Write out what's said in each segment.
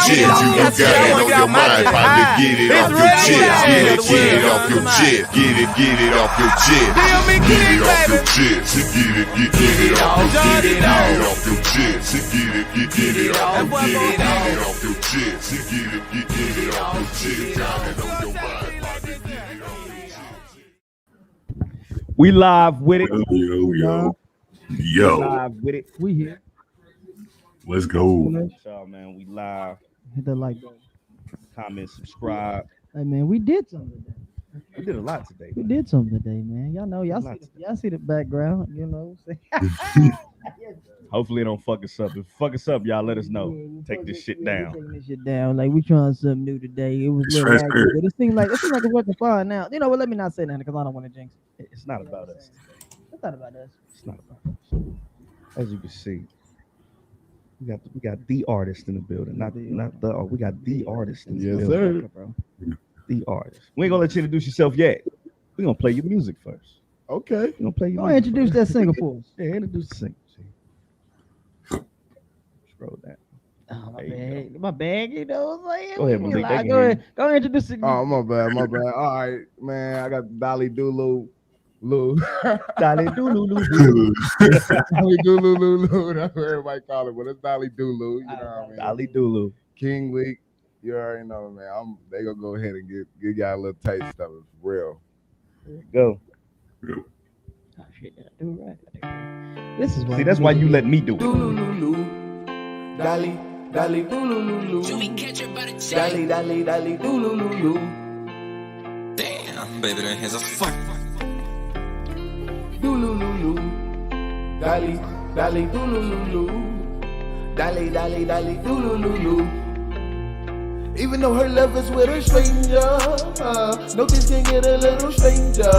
chest. You got it on your mind, partner. Get it off your chest. Get it off your chest. Get it off your chest. Get it off your chest. Get it off your chest. Get it off your chest. Get it off your chest. Get it off your chest. Got it on your mind, partner. Get it off your chest. We live with it. Yo. Live with it. We here. Let's go. So, man, we live. Hit the like button. Comment, subscribe. Hey man, we did something today. We did a lot today. We did something today, man. Y'all know, y'all see the background, you know. Hopefully it don't fuck us up. If it fuck us up, y'all let us know. Take this shit down. Taking this shit down. Like we trying something new today. It was a little active, but it seemed like it's working fine now. You know what? Let me not say that because I don't want to jinx it. It's not about us. It's not about us. It's not about us. As you can see, we got the artist in the building. We got the artist in the building. Yes, sir. The artist. We ain't gonna let you introduce yourself yet. We're gonna play your music first. Okay. We're gonna play your Go music introduce that single for us. Yeah, introduce the single. Scroll down. Oh, my bag, you know what I'm saying? Go ahead, Malik. Like, go ahead introduce it. Oh, my bad. All right, man. I got Dolly Dooloo. Dolly Dooloo. Dolly Dooloo. That's what everybody call it, but it's Dolly Dooloo. You know what I mean? Dolly Dooloo. KNGLIKK. You already know, man. They gonna go ahead and give y'all a little taste of it. For real. Go. Oh, shit, I do right. This is why. See, that's why you let me do it. Dooloo. Dolly Dooloo. Dolly Dooloo. Damn, baby, that has a fuck. Dooloo. Dolly Dooloo. Dolly Dooloo. Even though her love is with a stranger, no this can get a little stranger.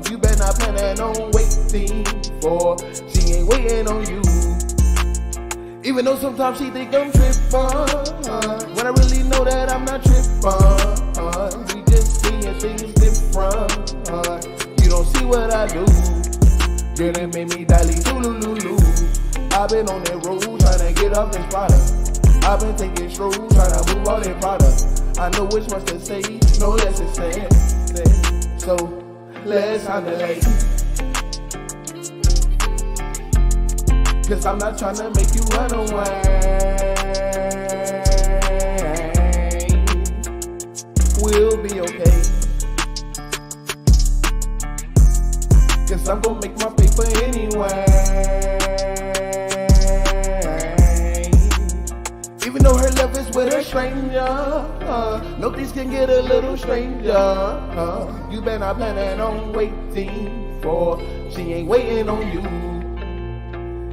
You better not plan on waiting for, she ain't waiting on you. Even though sometimes she think I'm trippin', when I really know that I'm not trippin'. We just seeing things different. You don't see what I do. Girl, that made me Dolly Dooloo. I've been on that road tryna get off this product. I've been taking strolls, tryna move all that product. I know which ones to say, no less to say. So, let's handle it. Cause I'm not tryna make you run away. We'll be okay. Cause I'm gonna make my paper anyway. Even though her love is with a stranger, no things can get a little stranger. You better not plan on waiting for, she ain't waiting on you.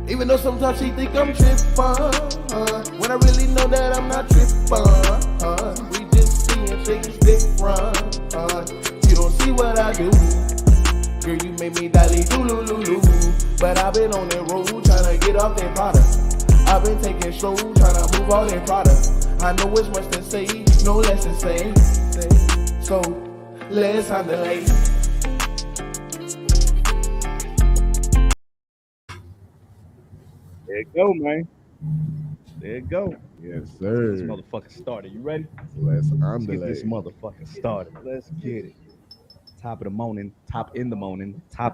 Even though sometimes she think I'm trippin', when I really know that I'm not trippin'. We just seeing things different. You don't see what I do. Girl, you made me Dolly Dooloo. But I've been on that road tryna get off that product. I've been taking strolls, tryna move all that product. I know it's much to say, no less to say. So, let's handle it. There you go, man. There you go. Yes, sir. This motherfucker started. You ready? Let's Let's get underlay. this motherfucker started. Let's get it. Top in the morning. All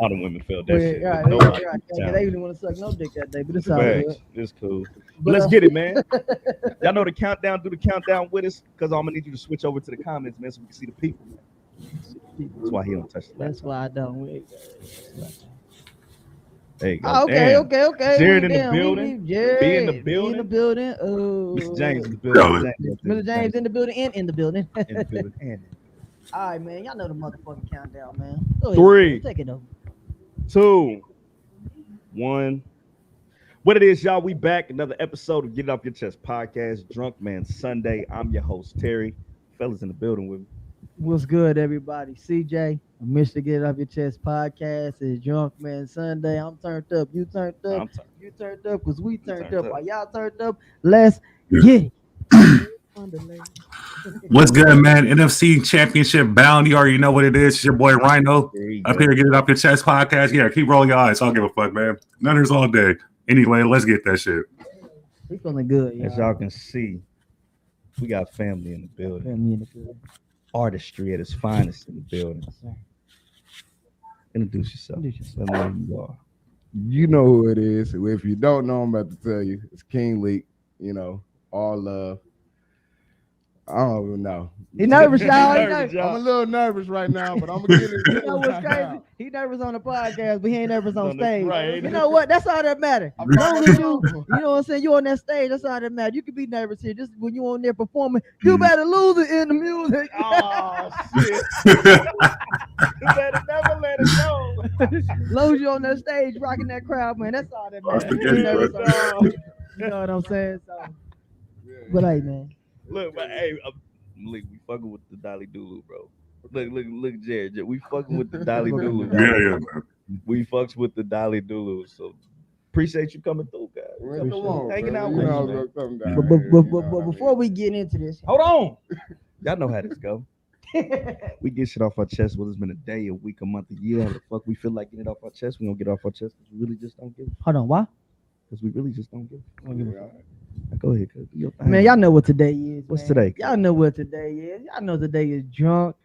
the women felt that shit. Right. They didn't want to suck no dick that day, but it's all good. It's cool. But let's get it, man. Y'all know the countdown. Do the countdown with us, because I'm gonna need you to switch over to the comments, man, so we can see the people. That's why he don't touch the That's why I don't. There you go. Okay. Jared in the building. Jared Be in the building. Oh, Mr. James in the building. Mr. James in the building and in the building. In the building. All right, man. Y'all know the motherfucking countdown, man. Go ahead, 3, take it over. 2, 1. What it is, y'all? We back. Another episode of Get It Off Your Chest podcast, Drunk Man Sunday. I'm your host, Terry. Fellas in the building with me. What's good, everybody? CJ, Mr. Get It Off Your Chest podcast. It's Drunk Man Sunday. I'm turned up. You turned up. You turned up because we turned up. While y'all turned up, let's get it. What's good, man? NFC Championship bound. You already know what it is. It's your boy Rhino. Up here, Get It Off Your Chest podcast. Yeah, keep rolling your eyes. I don't give a fuck, man. Nutters all day. Anyway, let's get that shit. We feeling good, As y'all can see, we got family in the building. Family in the building. Artistry at its finest in the building. Introduce yourself. Let me know who you are. You know who it is. If you don't know, I'm about to tell you. It's KNGLIKK. You know, all love. I don't even know. He nervous, y'all. I'm a little nervous right now, but I'm gonna get it. You know what's crazy? He nervous on the podcast, but he ain't nervous on stage. Right. You know what? That's all that matters. As long as you know what I'm saying, you on that stage, that's all that matters. You can be nervous here. Just when you on there performing, you better lose it in the music. Oh shit! You better never let it go. As long as you on that stage rocking that crowd, man, that's all that matters. You know what I'm saying? So, but hey, man. Look, but hey, look, we fucking with the Dolly Dulu, bro. Look, Jared. We fucking with the Dolly Dulu. Yeah, man. We fucks with the Dolly Dulu. So appreciate you coming through, guys. Hanging out with you, man. But before we get into this, hold on. Y'all know how this go. We get shit off our chest. Whether it's been a day, a week, a month, a year, how the fuck we feel like getting it off our chest, we gonna get it off our chest because we really just don't give. Hold on, why? Because we really just don't give. Go ahead, cuz. Man, y'all know what today is. What's man. today? Y'all know what today is. Y'all know today is Drunk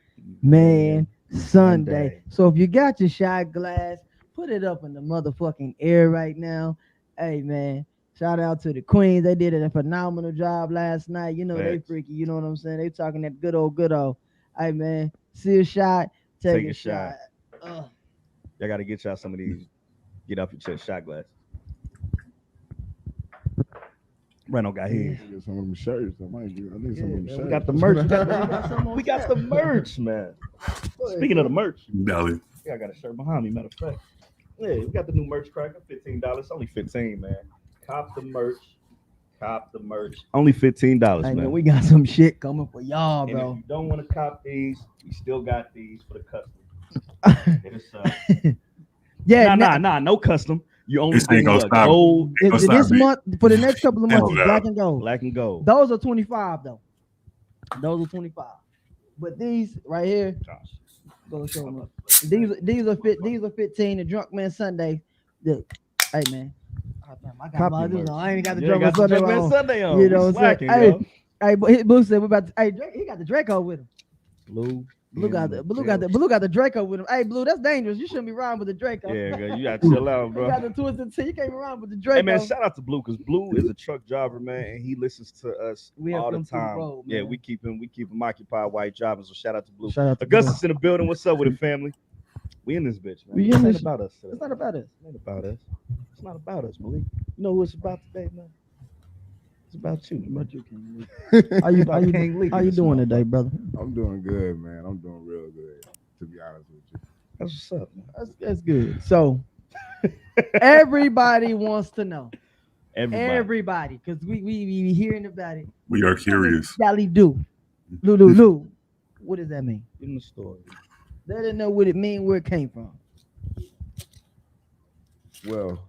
Man Sunday. So if you got your shot glass, put it up in the motherfucking air right now. Hey, man. Shout out to the Queens. They did a phenomenal job last night. You know, they freaky. You know what I'm saying? They talking that good old. Hey, man. See a shot, take a shot. Y'all got to get y'all some of these. Get off your chest shot glass. Reno got his. Get some of them shirts. I need some of them shirts. We got the merch. We got the merch, man. Speaking of the merch, Dolly. I got a shirt behind me. Matter of fact, yeah, we got the new merch cracker. $15. Only 15, man. Cop the merch. Only $15, Hey, man. We got some shit coming for y'all, And bro. if you don't want to cop these, we still got these for the custom. Hit us up. Yeah, no custom. You only This ain't gonna stop. gold, this month for the next couple of months is Hell black and gold. black and gold. Those are 25 though. Those are 25. But these right here, go show them. These are 15. The Drunk Man Sunday. Hey man, I got my dudes on. I ain't got the Drunk Man Sunday on. You know what I'm saying? Hey, but Blue said we about to. Hey, he got the Draco with him. Blue got the Draco with him. Hey, Blue, that's dangerous. You shouldn't be riding with the Draco. Yeah, girl, you gotta chill out, bro. You got the twisted T. You can't be riding with the Draco. Hey man, shout out to Blue because Blue is a truck driver, man, and he listens to us all the time. Road, yeah, we keep him occupied while he driving. So shout out to Blue. Shout out to Augustus in the building. What's up with it, family? We in this bitch, man. It's not about us today. It's not about us. It ain't about us. It's not about us, Malik. You know who it's about today, man? It's about you. About you, KNGLIKK. How you doing today, brother? I'm doing good, man. I'm doing real good, to be honest with you. That's what's up, man. That's good. So everybody wants to know. Everybody. Because we hearing about it. We are curious. Dolly do. Lou. What does that mean? Give them the story. Let them know what it mean, where it came from. Well,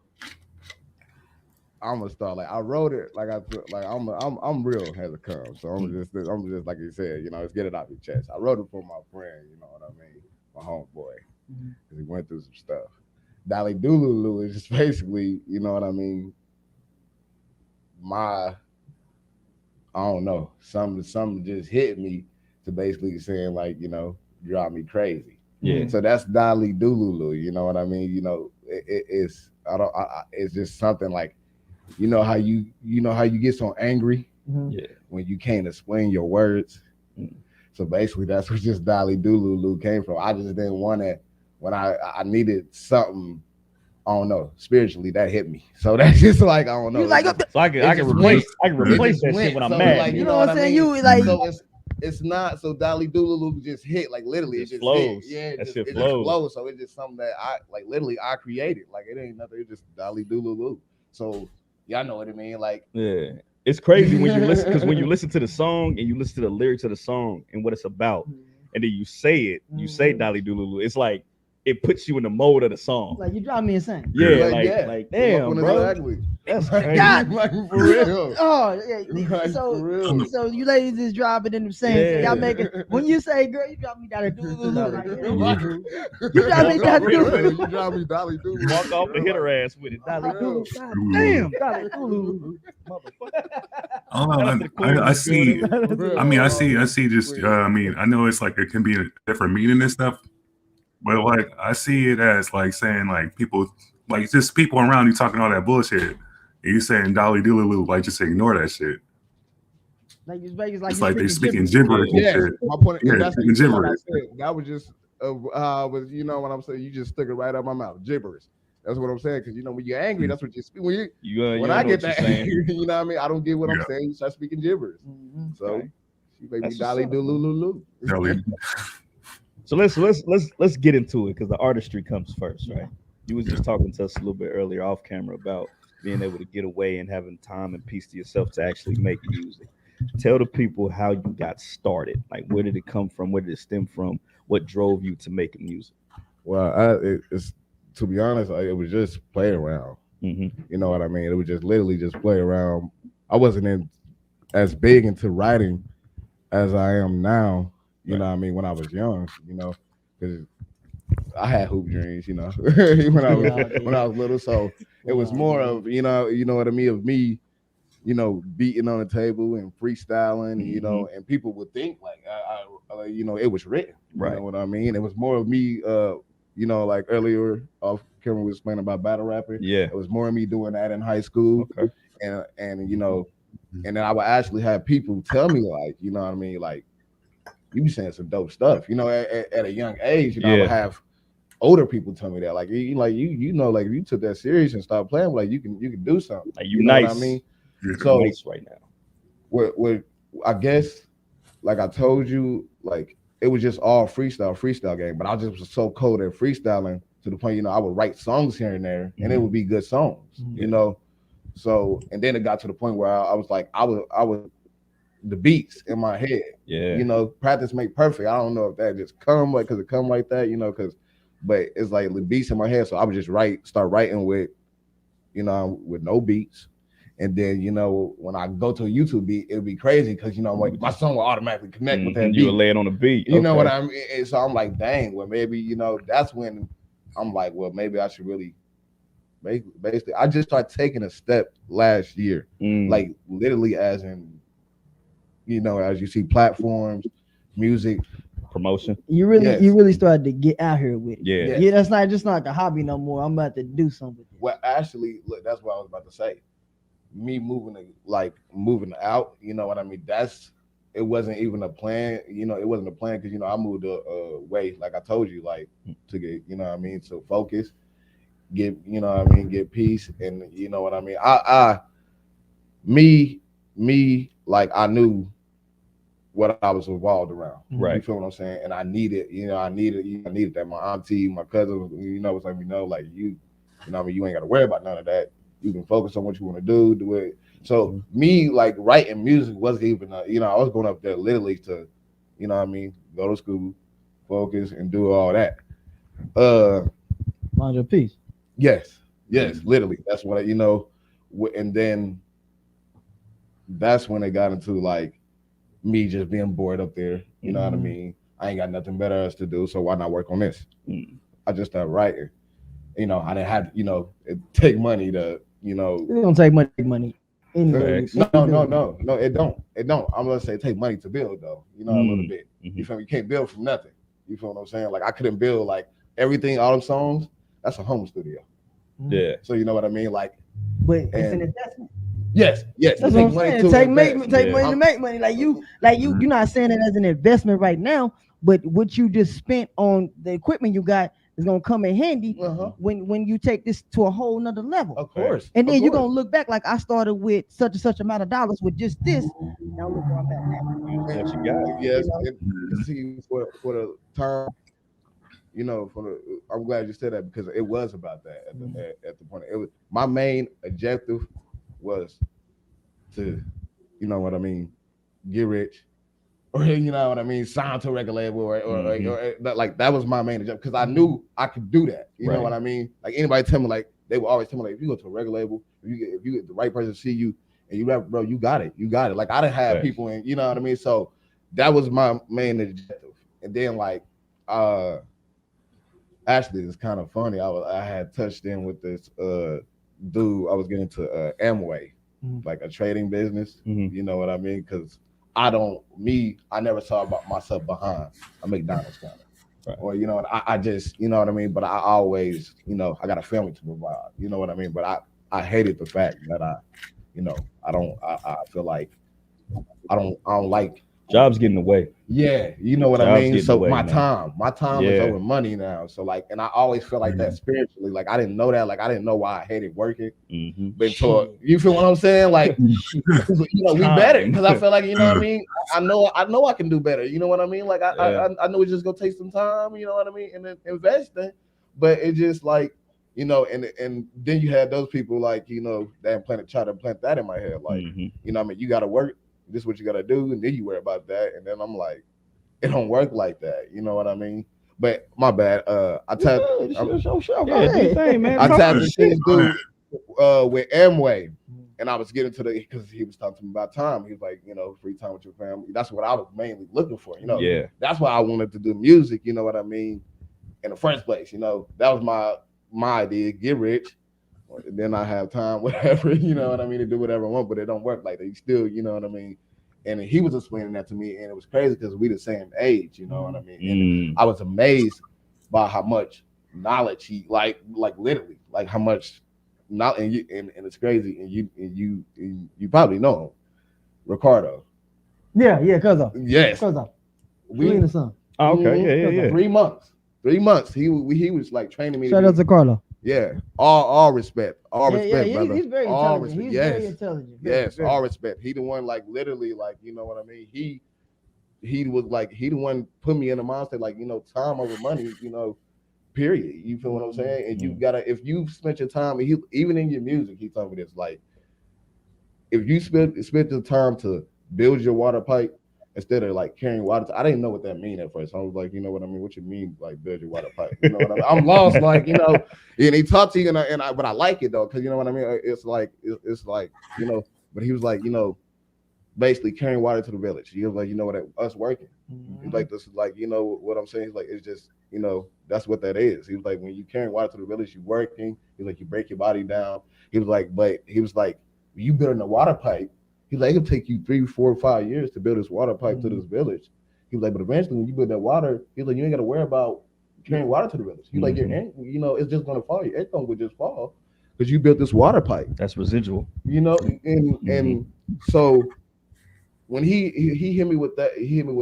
I'm gonna start I wrote it I'm real as it comes. So I'm just like you said, you know, let's get it off your chest. I wrote it for my friend, you know what I mean, my homeboy, because he went through some stuff. Dolly Dulu is just basically, you know what I mean, I don't know, something just hit me to basically saying like, you know, drive me crazy. Yeah. So that's Dolly Dulu, you know what I mean? You know, it's just something like, you know how you get so angry when you can't explain your words. So basically that's where just Dolly Dulu came from. I just didn't want to, when I needed something, I don't know, spiritually that hit me. So that's just like, I don't know. Like, so I can replace that shit when I'm mad. Like, you know what I'm saying? I mean? You like, so it's not so Dolly Dulu just hit, like literally it just flows. hit. Yeah, it just flows. So it's just something that I created. Like it ain't nothing, it's just Dolly Dulu. So y'all know what I mean? Like, yeah, it's crazy when you listen, because when you listen to the song and you listen to the lyrics of the song and what it's about, and then you say it, you say Dolly Dulu. It's like it puts you in the mode of the song. Like you drive me insane. Yeah, yeah. like damn, bro. Exactly. That's crazy. God. Like for real. Oh yeah. Like, So for real. so you ladies is driving in the same. So Yeah. y'all make it when you say, girl, you drive me down to Dulu. Like, Dulu. you drive me down to Dulu. You drive me Dolly Dulu. Walk off and hit her ass with it. Dolly Dulu. God damn, Dolly Dulu. Motherfucker. I see. I mean, I see. Just. I mean, I know it's like it can be a different meaning and stuff, but like I see it as like saying like people, like just people around you talking all that bullshit, and you saying Dolly Doolittle, like just ignore that shit. Like it's like they speaking gibberish and shit. My point. Yeah, That's speaking like I gibberish. said. That was just was you know what I'm saying. You just stuck it right out my mouth. Gibberish. That's what I'm saying. Because you know when you're angry, that's what you speak. When I get that angry, you know what I mean. I don't get what I'm saying. You start speaking gibberish. So she made me Dolly Doolittle. So let's get into it because the artistry comes first, right? You was just talking to us a little bit earlier off camera about being able to get away and having time and peace to yourself to actually make music. Tell the people how you got started. Like, where did it come from? Where did it stem from? What drove you to making music? Well, it's to be honest, it was just play around. You know what I mean? It was just literally just play around. I wasn't as big into writing as I am now. You know what I mean? When I was young, you know, because I had hoop dreams, you know, when I was little. So it was more of you know what I mean, of me, you know, beating on the table and freestyling, you know, and people would think like I you know, it was written. You know what I mean? It was more of me, you know, like earlier off camera was explaining about battle rapping. Yeah, it was more of me doing that in high school, and you know, and then I would actually have people tell me like, you know what I mean, like. You be saying some dope stuff, you know. At a young age, you know, I would have older people tell me that, like you know, like if you took that serious and stopped playing, like you can do something. Like you know nice. What I mean, so nice right now. What I guess, like I told you, like it was just all freestyle game. But I just was so cold at freestyling to the point, you know, I would write songs here and there, and it would be good songs, you know. So and then it got to the point where I was like, I was. The beats in my head, you know, practice make perfect. I don't know if that just come like because it come like that, you know, but it's like the beats in my head. So I would just start writing with, you know, with no beats, and then you know when I go to a YouTube beat, it'll be crazy because you know like my song will automatically connect with that beat. You will lay it on the beat. You know what I mean? And so I'm like, dang, well maybe you know that's when I'm like, well maybe I should really. Basically, I just started taking a step last year, like literally as in. You know, as you see platforms, music, promotion. You really started to get out here with it. Yeah. That's not just like a hobby no more. I'm about to do something. Well, actually, look, that's what I was about to say. Me moving out, you know what I mean? It wasn't even a plan. You know, it wasn't a plan because you know I moved away, like I told you, like to get, you know what I mean, to focus, get, you know what I mean, get peace, and you know what I mean. Me, like I knew what I was involved around. Right. You feel what I'm saying? And I needed that. My auntie, my cousin, you know, was letting me know, like you know what I mean, you ain't gotta worry about none of that. You can focus on what you want to do it. So me like writing music wasn't even I was going up there literally to, you know what I mean, go to school, focus and do all that. Find your peace. Yes, literally. That's what and then that's when it got into like me just being bored up there. You know what I mean? I ain't got nothing better else to do, so why not work on this? I just started writing. You know, I didn't have, it take money to, It don't take money. Anyway, no, it don't. I'm gonna say it take money to build though. You know, a little bit. You feel me? You can't build from nothing. You feel what I'm saying? Like I couldn't build like everything, all them songs. That's a home studio. Yeah. So you know what I mean? Like, but it's an investment. Yes. That's what I'm saying. Take money to make money. You're not saying it as an investment right now, but what you just spent on the equipment you got is gonna come in handy when you take this to a whole nother level. Of course. And then you're gonna look back like I started with such and such amount of dollars with just this. Now look where I'm at now. What you got? Yes. See for the term. I'm glad you said that because it was about that at the point. It was my main objective was to, you know what I mean, get rich, or you know what I mean, sign to a record label, or like that was my main job because I knew I could do that. You know what I mean? Like anybody tell me, like they would always tell me, like if you go to a record label, if you get the right person to see you and you rap, bro, you got it. Like I didn't have people, and you know what I mean. So that was my main objective. And then like, actually, it's kind of funny. I had touched in with this dude. I was getting into Amway, like a trading business. You know what I mean? Because I never saw about myself behind a McDonald's counter, or you know, I just, you know what I mean. But I always, you know, I got a family to provide. You know what I mean. But I hated the fact that I feel like I don't like jobs getting away. Yeah, you know what I mean. So my time is over money now. So like, and I always feel like that spiritually. Like I didn't know that. Like I didn't know why I hated working. But you feel what I'm saying? Like, you know, we better because I feel like, you know what I mean. I know I can do better. You know what I mean? Like I know it's just gonna take some time. You know what I mean, and then investing. But it just like, you know, and then you had those people like, you know, that try to plant that in my head. Like, you know what I mean, you gotta work. This is what you gotta do, and then you worry about that. And then I'm like, it don't work like that. You know what I mean? But my bad. I tapped. I tapped into this dude with Amway, and I was getting to because he was talking to me about time. He was like, you know, free time with your family. That's what I was mainly looking for. You know, that's why I wanted to do music. You know what I mean? In the first place, you know, that was my idea. Get rich. Then I have time, whatever, you know what I mean, to do whatever I want, but it don't work like that. You still, you know what I mean? And he was explaining that to me, and it was crazy because we the same age, you know what I mean? And I was amazed by how much knowledge he like literally, like how much knowledge, and it's crazy. And you probably know him, Ricardo. Yeah, cuz yes, we in the sun. Oh, okay, yeah. 3 months. 3 months. He was like training me. Shout out to Carlo. Yeah, all respect, brother. He's very all intelligent. respect. He's very intelligent. Very. All respect. He the one, like literally, like you know what I mean. He was like he the one put me in the mindset, like you know, time over money. You know, period. You feel what I'm saying? And you gotta, if you spent your time, even in your music, he told me this, like if you spent the time to build your water pipe instead of like carrying water. I didn't know what that mean at first. I was like, you know what I mean? What you mean, like build your water pipe? You know what I mean? I'm lost, like you know. And he talked to you, but I like it though, because you know what I mean. It's like you know. But he was like, you know, basically carrying water to the village. He was like, you know what, us working. He's like, this is like, you know what I'm saying. He's like, it's just, you know, that's what that is. He was like, when you carrying water to the village, you working. He's like, you break your body down. He was like, you building a water pipe. He's like, it'll take you 3, 4, 5 years to build this water pipe to this village. He was like, but eventually when you build that water, he's like, you ain't got to worry about carrying water to the village. He's like, you know, it's just going to fall. Your income would just fall because you built this water pipe. That's residual. You know, and so when he hit me with that, he hit me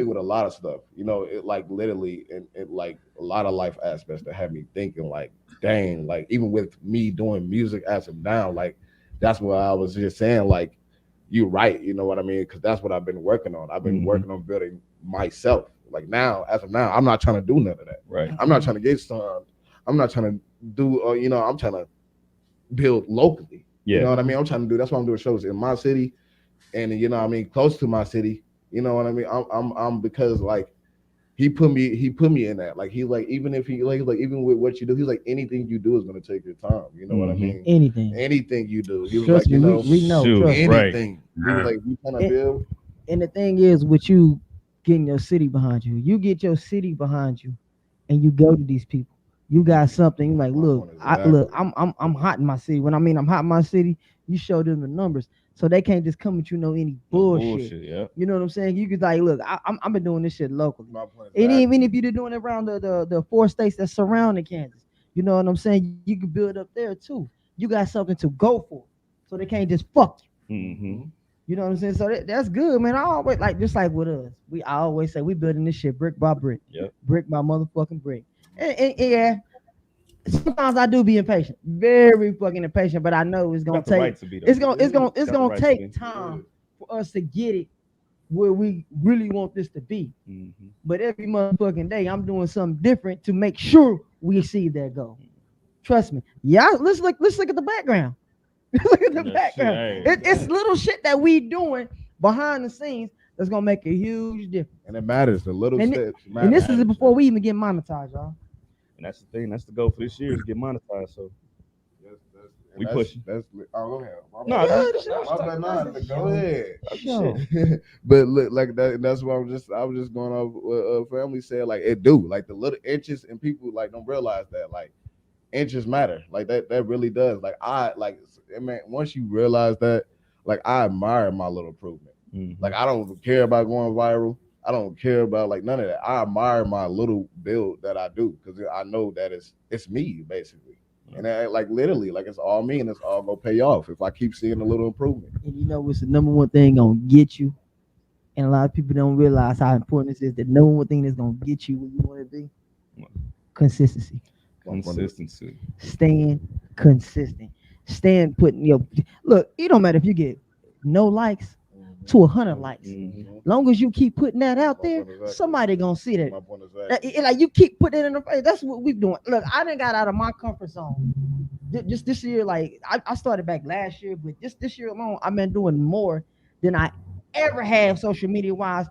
with a lot of stuff. You know, it like literally, and like a lot of life aspects that had me thinking like, dang, like even with me doing music as of now, like, that's what I was just saying, like, you're right, you know what I mean? Because that's what I've been working on. I've been working on building myself. Like now, as of now, I'm not trying to do none of that. Right. I'm not trying to get signed. I'm not trying to do, you know, I'm trying to build locally. Yeah. You know what I mean? I'm trying to do, that's why I'm doing shows in my city and, you know what I mean, close to my city. You know what I mean? I'm because like, he put me in that. Like he like, even if he like even with what you do, he's like, anything you do is gonna take your time. You know what I mean? Anything you do. He was trust like, me, you know, we know. Anything. Right. He was like, you trying to build. And the thing is, with you getting your city behind you, you get your city behind you, and you go to these people. You got something like, look, I'm hot in my city. When I mean I'm hot in my city, you show them the numbers. So they can't just come with any bullshit. Yeah. You know what I'm saying? You could like, look, I've been doing this shit locally. And even if you're doing it around the 4 states that surrounding Kansas, you know what I'm saying? You can build up there too. You got something to go for. So they can't just fuck you. You know what I'm saying? So that's good, man. I always like, just like with us, I always say we building this shit brick by brick. Yep. Brick by motherfucking brick. And yeah. Sometimes I do be impatient, very fucking impatient, but I know it's gonna take take time for us to get it where we really want this to be. But every motherfucking day, I'm doing something different to make sure we see that goal. Trust me. Yeah, let's look at the background. Look at the background. It's little shit that we doing behind the scenes that's gonna make a huge difference. And it matters. The little steps matter. And this is before we even get monetized, y'all. And that's the thing. That's the goal for this year is get monetized. So we pushing. Go ahead. Go ahead. Sure. But look, like that. That's what I was just going off. Family said like it do. Like the little inches, and people like don't realize that like inches matter. Like that really does. Like man, once you realize that, like I admire my little improvement. Mm-hmm. Like I don't care about going viral. I don't care about like none of that. I admire my little build that I do because I know that it's me basically. And I, like literally, like it's all me, and it's all gonna pay off if I keep seeing a little improvement. And you know what's the number one thing gonna get you? And a lot of people don't realize how important this is. The number one thing that's gonna get you where you want to be: consistency. Consistency. Staying consistent. Staying putting your look. It don't matter if you get no likes to 100 likes. Long as you keep putting that out there, somebody gonna see that. Like you keep putting it in the face. That's what we doing. Look, I done got out of my comfort zone. Just this year, like I started back last year, but just this year alone, I've been doing more than I ever have social media wise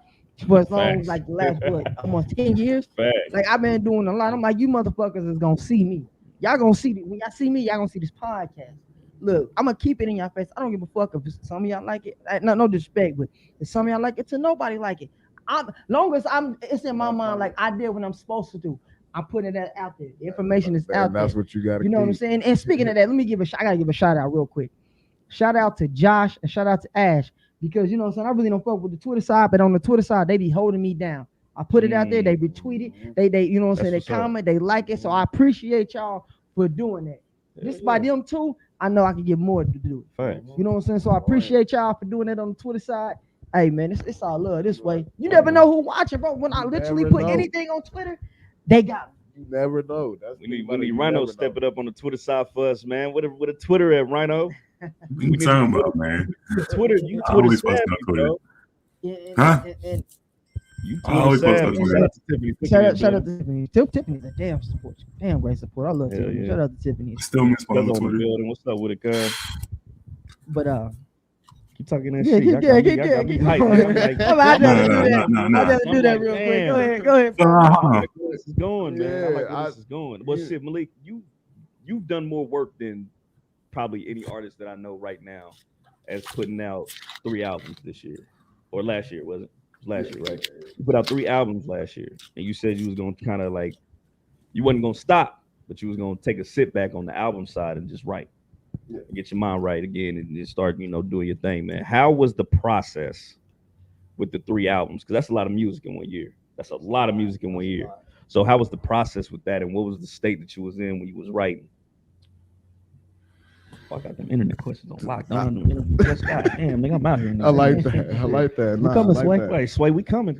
for as long as like the last almost 10 years. Like I've been doing a lot. I'm like, you motherfuckers is gonna see me. Y'all gonna see when y'all see me, y'all gonna see this podcast. Look, I'm gonna keep it in your face. I don't give a fuck if some of y'all like it. No disrespect, but if some of y'all like it, to nobody like it. Long as it's in my mind, like I did what I'm supposed to do. I'm putting that out there. The information is out there. That's what you got to. You know what I'm saying? And speaking of that, let me I gotta give a shout out real quick. Shout out to Josh and shout out to Ash because you know what I'm saying. I really don't fuck with the Twitter side, but on the Twitter side, they be holding me down. I put it out there. They retweet it. They you know what I'm saying. They comment. They like it. So I appreciate y'all for doing that. This by them too. I know I can get more to do. Right. You know what I'm saying? So I appreciate y'all for doing that on the Twitter side. Hey man, it's all love this way. You never know who watching, bro. When I literally put anything on Twitter, they got me. You never know. We need Rhino step it up on the Twitter side for us, man. What a Twitter at, Rhino? What you talking about, man? Twitter, you Twitter savvy, bro. Huh? You Twitter savvy. Shout out to Tiffany. Shout out to Tiffany. Tiffany's a damn support. Damn great support. I love Tiffany. Yeah. Shout out to Tiffany. Still miss my Twitter. What's up with it, guys? But keep talking that shit. Yeah. I'm about to do that real quick. Go ahead. I like where this is going, man. I like where this is going. Well, shit, Malik, you've done more work than probably any artist that I know right now as putting out 3 albums this year. Or last year, was it? Last year, right? You put out 3 albums last year, and you said you was gonna kind of like you wasn't gonna stop, but you was gonna take a sit back on the album side and just write, get your mind right again, and just start doing your thing, man. How was the process with the 3 albums? Because that's a lot of music in 1 year. That's a lot of music in 1 year. So how was the process with that, and what was the state that you was in when you was writing? I got them internet questions on lockdown. God damn, nigga, I'm out here. I like that. We coming, Sway. Wait, Sway, we coming.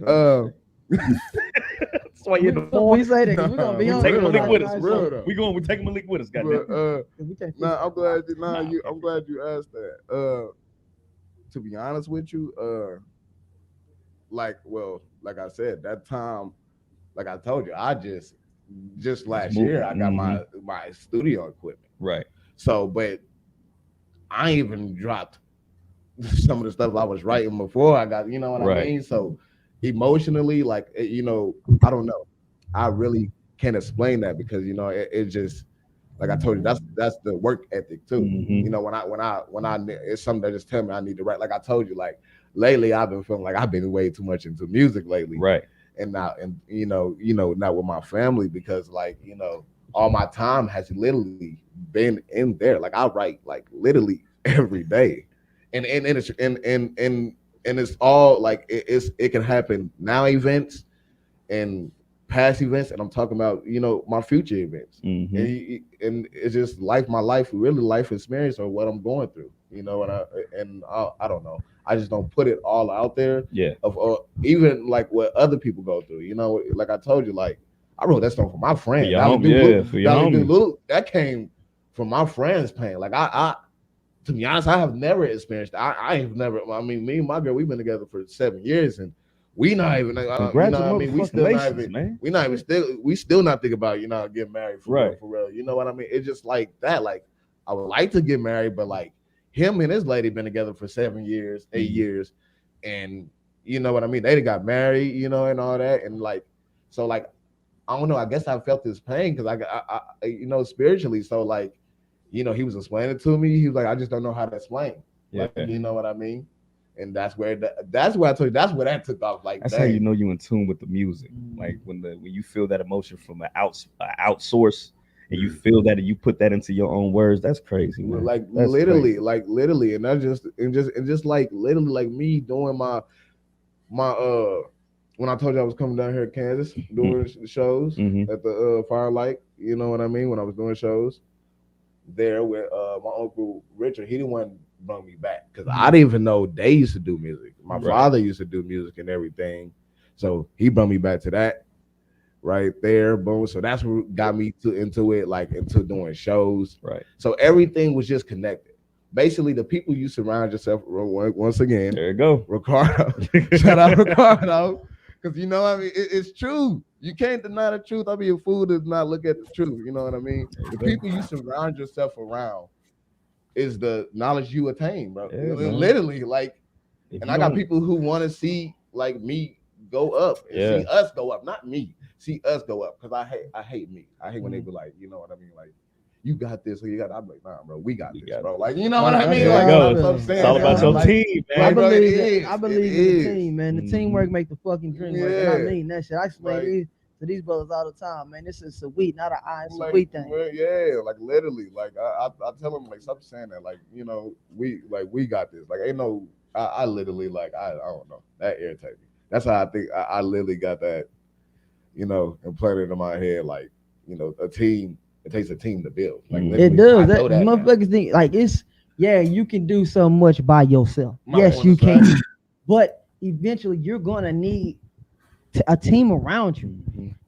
Sway in the phone. We say that we're gonna be on. Taking Malik with us. We're taking Malik with us, goddamn. I'm glad you asked that. To be honest with you, like I said, that time, like I told you, I just last year I got my studio equipment. Right. So, but I ain't even dropped some of the stuff I was writing before I got, you know what I mean? So emotionally, like, I don't know. I really can't explain that because, it just, like I told you, that's the work ethic too. Mm-hmm. When I it's something that just tell me I need to write. Like I told you, like lately I've been feeling like I've been way too much into music lately. Right. And now, not with my family because like, all my time has literally been in there. Like I write like literally every day, and it's all like it can happen now events and past events, and I'm talking about my future events, and it's just my life experience or what I'm going through, and I don't know. I just don't put it all out there. Yeah. Of even like what other people go through. Like I told you, like. I wrote that song for my friend. That came from my friend's pain. Like I to be honest, I have never experienced that. I have never. I mean, me and my girl, we've been together for 7 years, and we not even. We still not thinking about getting married for real. You know what I mean? It's just like that. Like I would like to get married, but like him and his lady been together for 7 years, 8 years. and you know what I mean. They got married, you know, and all that, and like, so like, I don't know. I guess I felt this pain because I you know, spiritually. So like, you know, he was explaining to me. He was like, I just don't know how to explain. Yeah, like, you know what I mean. And that's where that's where I told you. That's where that took off. Like that's how you know you in tune with the music. Like when you feel that emotion from an outsource, and you feel that and you put that into your own words. That's crazy, man. Like that's literally, crazy. like literally, and that's just like literally, like me doing my when I told you I was coming down here to Kansas doing shows at the Firelight. You know what I mean? When I was doing shows there with my uncle Richard, he didn't want to bring me back because I didn't even know they used to do music. My father used to do music and everything, so he brought me back to that right there. Boom. So that's what got me into it, like into doing shows. Right. So everything was just connected. Basically, the people you surround yourself once again. There you go, Ricardo. Shout out Ricardo. Because you know what I mean, it's true. You can't deny the truth. I'll be a fool to not look at the truth. You know what I mean? The people you surround yourself around is the knowledge you attain, bro. Literally, like, and I got people who want to see like me go up and see us go up, not me. See us go up, because I hate me. I hate when they be like, you know what I mean, like, you got this, or you got. I'm like, nah, bro, we got this, bro. Like, you know what I mean? Like, it's all about your team, man. I believe in the team, man. The teamwork make the fucking dream work. And I mean that shit. I explain to these brothers all the time, man. This is sweet, not an I, it's a sweet thing. Yeah, like literally, like I tell them, like, stop saying that, like, you know, we got this. Like, ain't no, I literally, like, I don't know, that irritates me. That's how I think I literally got that, you know, implanted in my head, like, you know, a team. It takes a team to build. Like, it does. That motherfuckers think like it's you can do so much by yourself. Yes, you can, but eventually you're gonna need a team around you.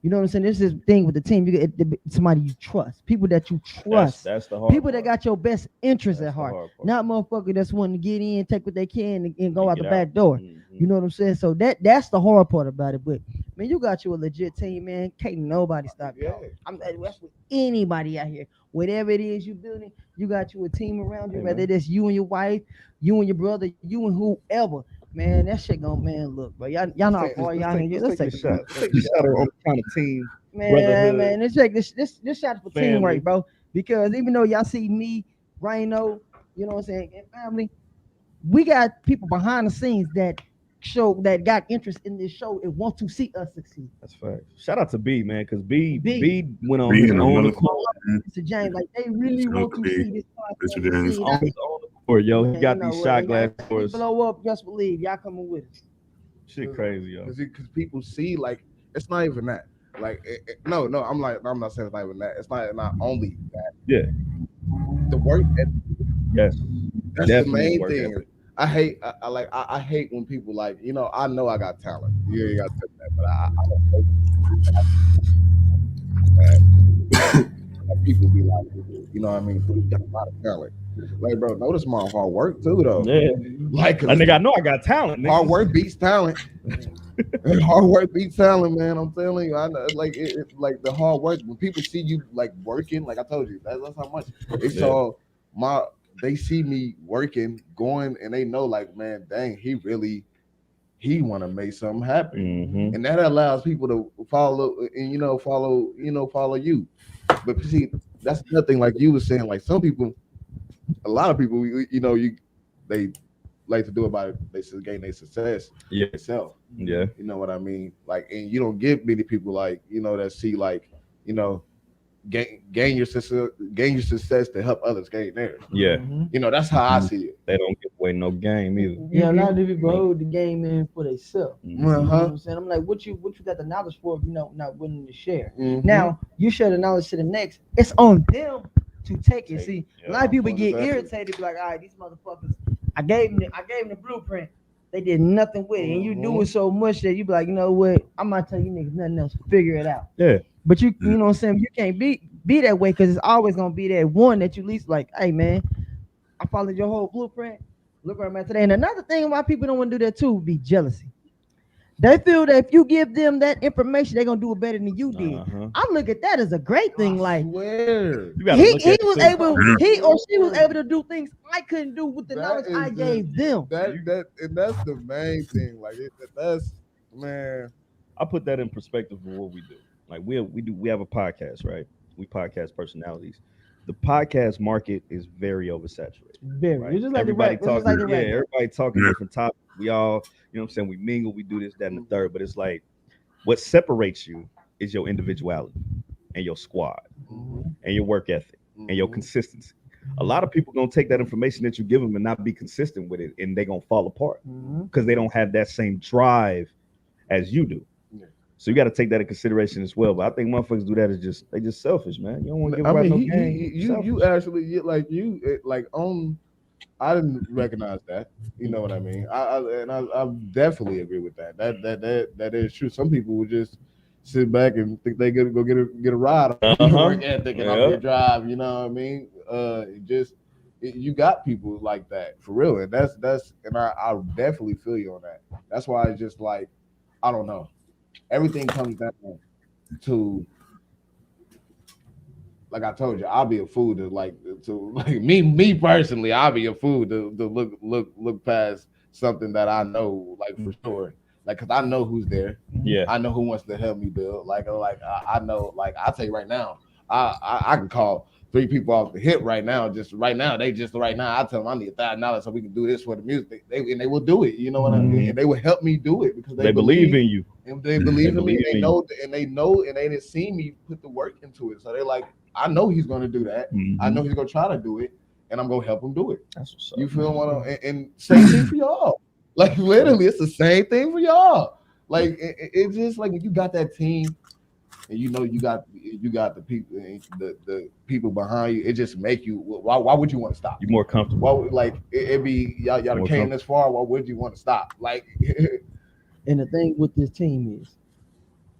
You know what I'm saying? This is the thing with the team. You get somebody you trust, people that you trust. That's the hard people part. that got your best interest at heart. Not motherfucker that's wanting to get in, take what they can, and go out the back door. You know what I'm saying? So that's the hard part about it. But man, you got you a legit team, man. Can't nobody stop you. That's with anybody out here. Whatever it is you building, you got you a team around you. Whether it's you and your wife, you and your brother, you and whoever. Man, that shit gonna, man, look, but y'all know how far y'all need. Let's take a shot. Take a shot on kind of team. Man, let's take this shot for teamwork, bro. Because even though y'all see me, Rhino, you know what I'm saying, and family, we got people behind the scenes that got interest in this show and want to see us succeed. That's fact. Shout out to B, man, because B went on his own accord. Mr. James, like, they really want to see this podcast. On his own accord, yo. He got these shot glass doors. Blow up, just believe y'all coming with us. Shit crazy, yo. Because people see, like, it's not even that. Like, no, I'm not saying it's not even that. It's not only that. Yeah. The work. Yes. That's the main thing. I hate when people, like, you know, I know I got talent. You got to tell that, but I don't know that people be like, you know what I mean? You got a lot of talent. Like, bro, notice my hard work too, though. Yeah. Like, I think I know I got talent. Nigga. Hard work beats talent. Hard work beats talent, man. I'm telling you, I know, like, it's like the hard work. When people see you, like, working, like I told you, that's how much they saw they see me working, going, and they know, like, man, dang, he want to make something happen, and that allows people to follow and follow you. But see, that's nothing, like you were saying. Like, some people, a lot of people, they like to do about it. They gain their success itself. Yeah, you know what I mean. Like, and you don't get many people, like, that see, like, gain your success to help others gain theirs. Yeah, that's how I see it. They don't give away no game either. Yeah, a lot of people hold the game in for themselves. You know what I'm saying? I'm like, what you got the knowledge for if you're not willing to share? Now you share the knowledge to the next. It's on them to take it. See, a lot of people get irritated, be like, all right, these motherfuckers, I gave them the blueprint. They did nothing with it, and you do it so much that you be like, you know what? I'm not telling you niggas nothing else. Figure it out. Yeah. But you know what I'm saying? You can't be that way, because it's always gonna be that one that you least like, hey man, I followed your whole blueprint. Look where I'm at today. And another thing why people don't want to do that too would be jealousy. They feel that if you give them that information, they're gonna do it better than you did. I look at that as a great thing. Like, he was able, he or she was able to do things I couldn't do with the knowledge I gave them. And that's the main thing. Like, that's man. I put that in perspective of what we do. Like we have a podcast, right? We podcast personalities. The podcast market is very oversaturated. Very. Right? It's just like everybody the rap. talking. Everybody talking different topics. We all, you know what I'm saying? We mingle, we do this, that, and the third. But it's like what separates you is your individuality and your squad and your work ethic and your consistency. A lot of people gonna take that information that you give them and not be consistent with it, and they're gonna fall apart because they don't have that same drive as you do. So you got to take that in consideration as well. But I think motherfuckers do that is they just selfish, man. You don't want to give away no game. You actually I didn't recognize that. You know what I mean? I definitely agree with that. That is true. Some people would just sit back and think they go get a ride on work ethic and off their drive. You know what I mean? You got people like that for real, and that's and I definitely feel you on that. That's why it's just like I don't know. Everything comes down to, like I told you, I'll be a fool to me personally. I'll be a fool to look past something that I know for sure. Like, cause I know who's there. Yeah, I know who wants to help me build. I know. Like, I'll tell you right now, I can call 3 people off the hit right now. I tell them I need $1,000 so we can do this for the music. They will do it. You know what I mean? And they will help me do it because they believe in you. And they believe in me. They know, and they didn't see me put the work into it. So they're like, I know he's going to do that. I know he's going to try to do it, and I'm going to help him do it. That's what's up. You feel what and same thing for y'all. Like, literally, it's the same thing for y'all. Like, it's just like when you got that team. And you know you got the people behind you. It just make you. Why would you want to stop? You're more comfortable. It'd be y'all came this far. Why would you want to stop? Like, and the thing with this team is,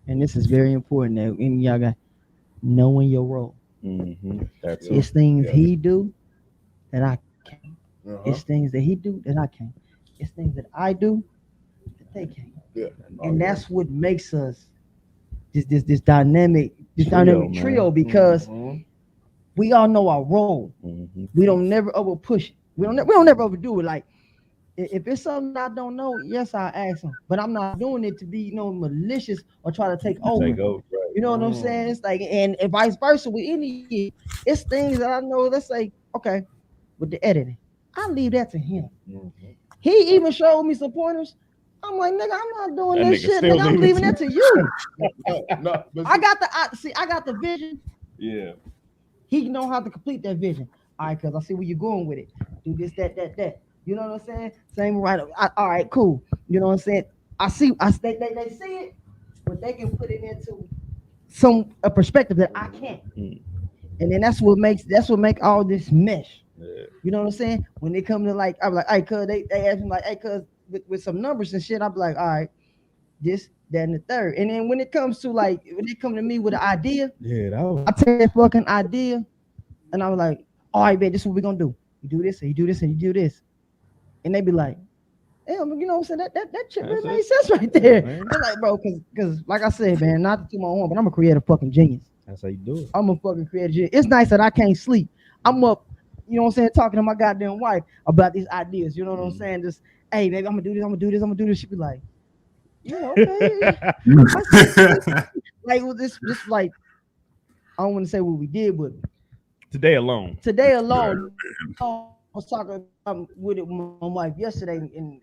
and this is very important, that and y'all got knowing your role. That's it's things he do that I can't. It's things that he do that I can't. It's things that I do that they can't. Yeah, and that's what makes us. This dynamic trio because we all know our role. We don't never over push it. We don't never overdo it. Like if it's something I don't know, yes, I ask him, but I'm not doing it to be malicious or try to take over. Right. You know what I'm saying? It's like and vice versa with any. It's things that I know. Let's say okay, with the editing, I leave that to him. He even showed me some pointers. I'm like, nigga, I'm not doing this shit. Nigga, I'm leaving that to you. I got the vision. Yeah. He know how to complete that vision. All right, cause I see where you're going with it. Do this, that. You know what I'm saying? Same right. All right, cool. You know what I'm saying? They see it, but they can put it into a perspective that I can't. And then that's what make all this mesh. Yeah. You know what I'm saying? When they come to I'm like, hey, cuz they ask me like, hey, cuz with some numbers and shit, I'm like, all right, this, that, and the third. And then when it comes to when they come to me with an idea, I take that fucking idea, and I was like, all right, man, this is what we're gonna do. You do this, and you do this, and you do this. And they be like, damn, you know what I'm saying? That shit really makes sense right there. I'm like, bro, cause like I said, man, not to toot my horn, but I'm a creative fucking genius. That's how you do it. I'm a fucking creative genius. It's nice that I can't sleep. I'm up, you know what I'm saying, talking to my goddamn wife about these ideas. You know what I'm saying? Just, hey, baby, I'm gonna do this. She be like, yeah, okay. Like with this, like, I don't want to say what we did, but today alone, I was talking with my wife yesterday, and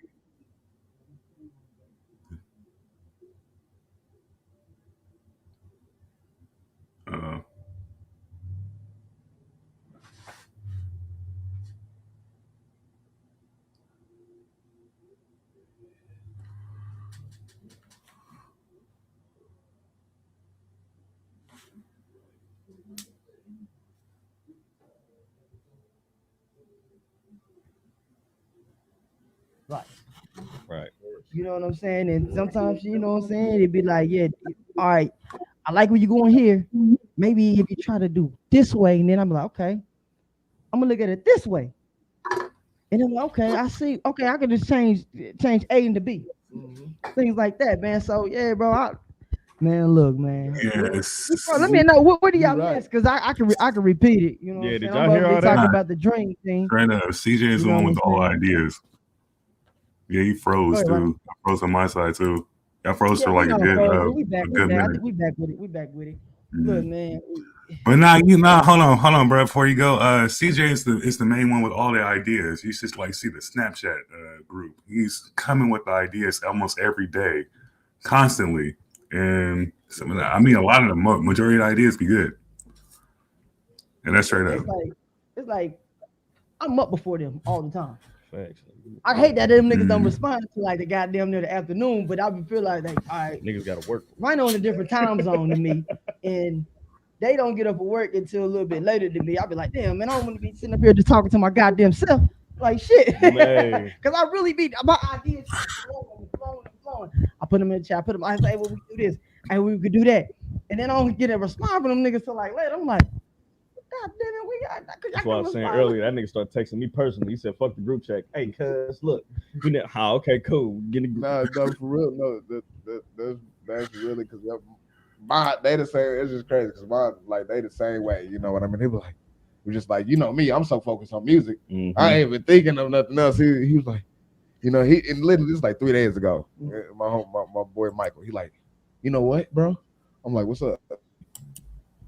right. You know what I'm saying? And sometimes, you know what I'm saying, it'd be like, yeah, all right, I like where you're going here. Maybe if you try to do this way, and then I'm like, okay, I'm gonna look at it this way. And I'm like, okay, I see. Okay, I can just change A into B. things like that, man. So yeah, bro. Man, look, man. Yes. Bro, let me know what do y'all miss? Because I can repeat it. You know what I'm saying? Did y'all hear all that? Talking about the dream thing. Right now, CJ is the one with all ideas. Yeah, he froze too. I froze on my side too. I froze for like a good minute. I think we back with it. Look, man. But hold on, bro. Before you go, CJ is the main one with all the ideas. You just like see the Snapchat group. He's coming with the ideas almost every day, constantly. And I mean, a lot of the majority of the ideas be good. And that's straight up. It's like I'm up before them all the time. Facts. I hate that them niggas don't respond to like the goddamn near the afternoon, but I would feel like all right, niggas gotta work. Rhino in a different time zone than me, and they don't get up for work until a little bit later than me. I'll be like, damn, man, I don't want to be sitting up here just talking to my goddamn self. Like shit. Because I really be my ideas flowing. I put them in the chat, I say, well, we do this, and we could do that. And then I don't get a response from them niggas till like later. I'm like, God damn it, we got that. That's what I was saying earlier. That nigga started texting me personally. He said, fuck the group chat. Hey, cuz, look. You know, okay, cool. No, for real. No, that's really because they the same. It's just crazy because they the same way. You know what I mean? He was like, we're just like, you know me, I'm so focused on music. I ain't even thinking of nothing else. He was like, you know, and literally this was like 3 days ago. My boy Michael, he like, you know what, bro? I'm like, what's up?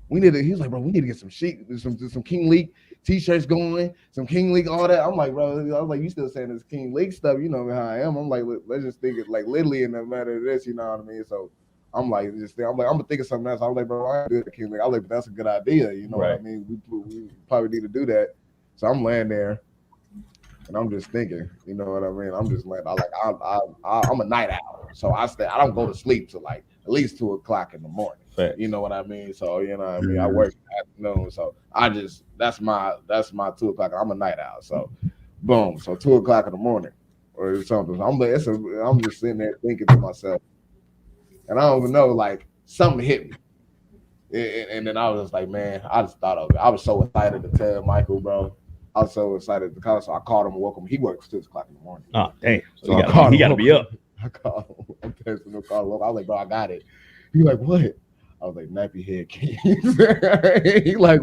He's like, bro, we need to get some some KNGLIKK t-shirts going, some KNGLIKK, all that. I'm like, bro, I was like, you still saying this KNGLIKK stuff? You know how I am. I'm like, let's just think it like literally in the matter of this, you know what I mean? So I'm like, I'm gonna think of something else. I'm like, bro, I ain't do the KNGLIKK. I'm like, but that's a good idea, you know what I mean? We probably need to do that. So I'm laying there and I'm just thinking, you know what I mean? I'm just like, I'm a night owl, so I don't go to sleep till like at least 2:00 in the morning. Fact. You know what I mean? So you know what I mean. I work afternoon, so that's my 2:00. I'm a night owl, so boom. So 2:00 in the morning or something. I'm just sitting there thinking to myself, and I don't even know, like something hit me, and then I was just like, man, I just thought of it. I was so excited to tell Michael, bro. I was so excited to call, so I called him and woke him. He works 2:00 in the morning. Oh damn! So he got to be up. I called him. I'm texting him. I was like, bro, I got it. He like, what? I was like, nappy head kings. He's like,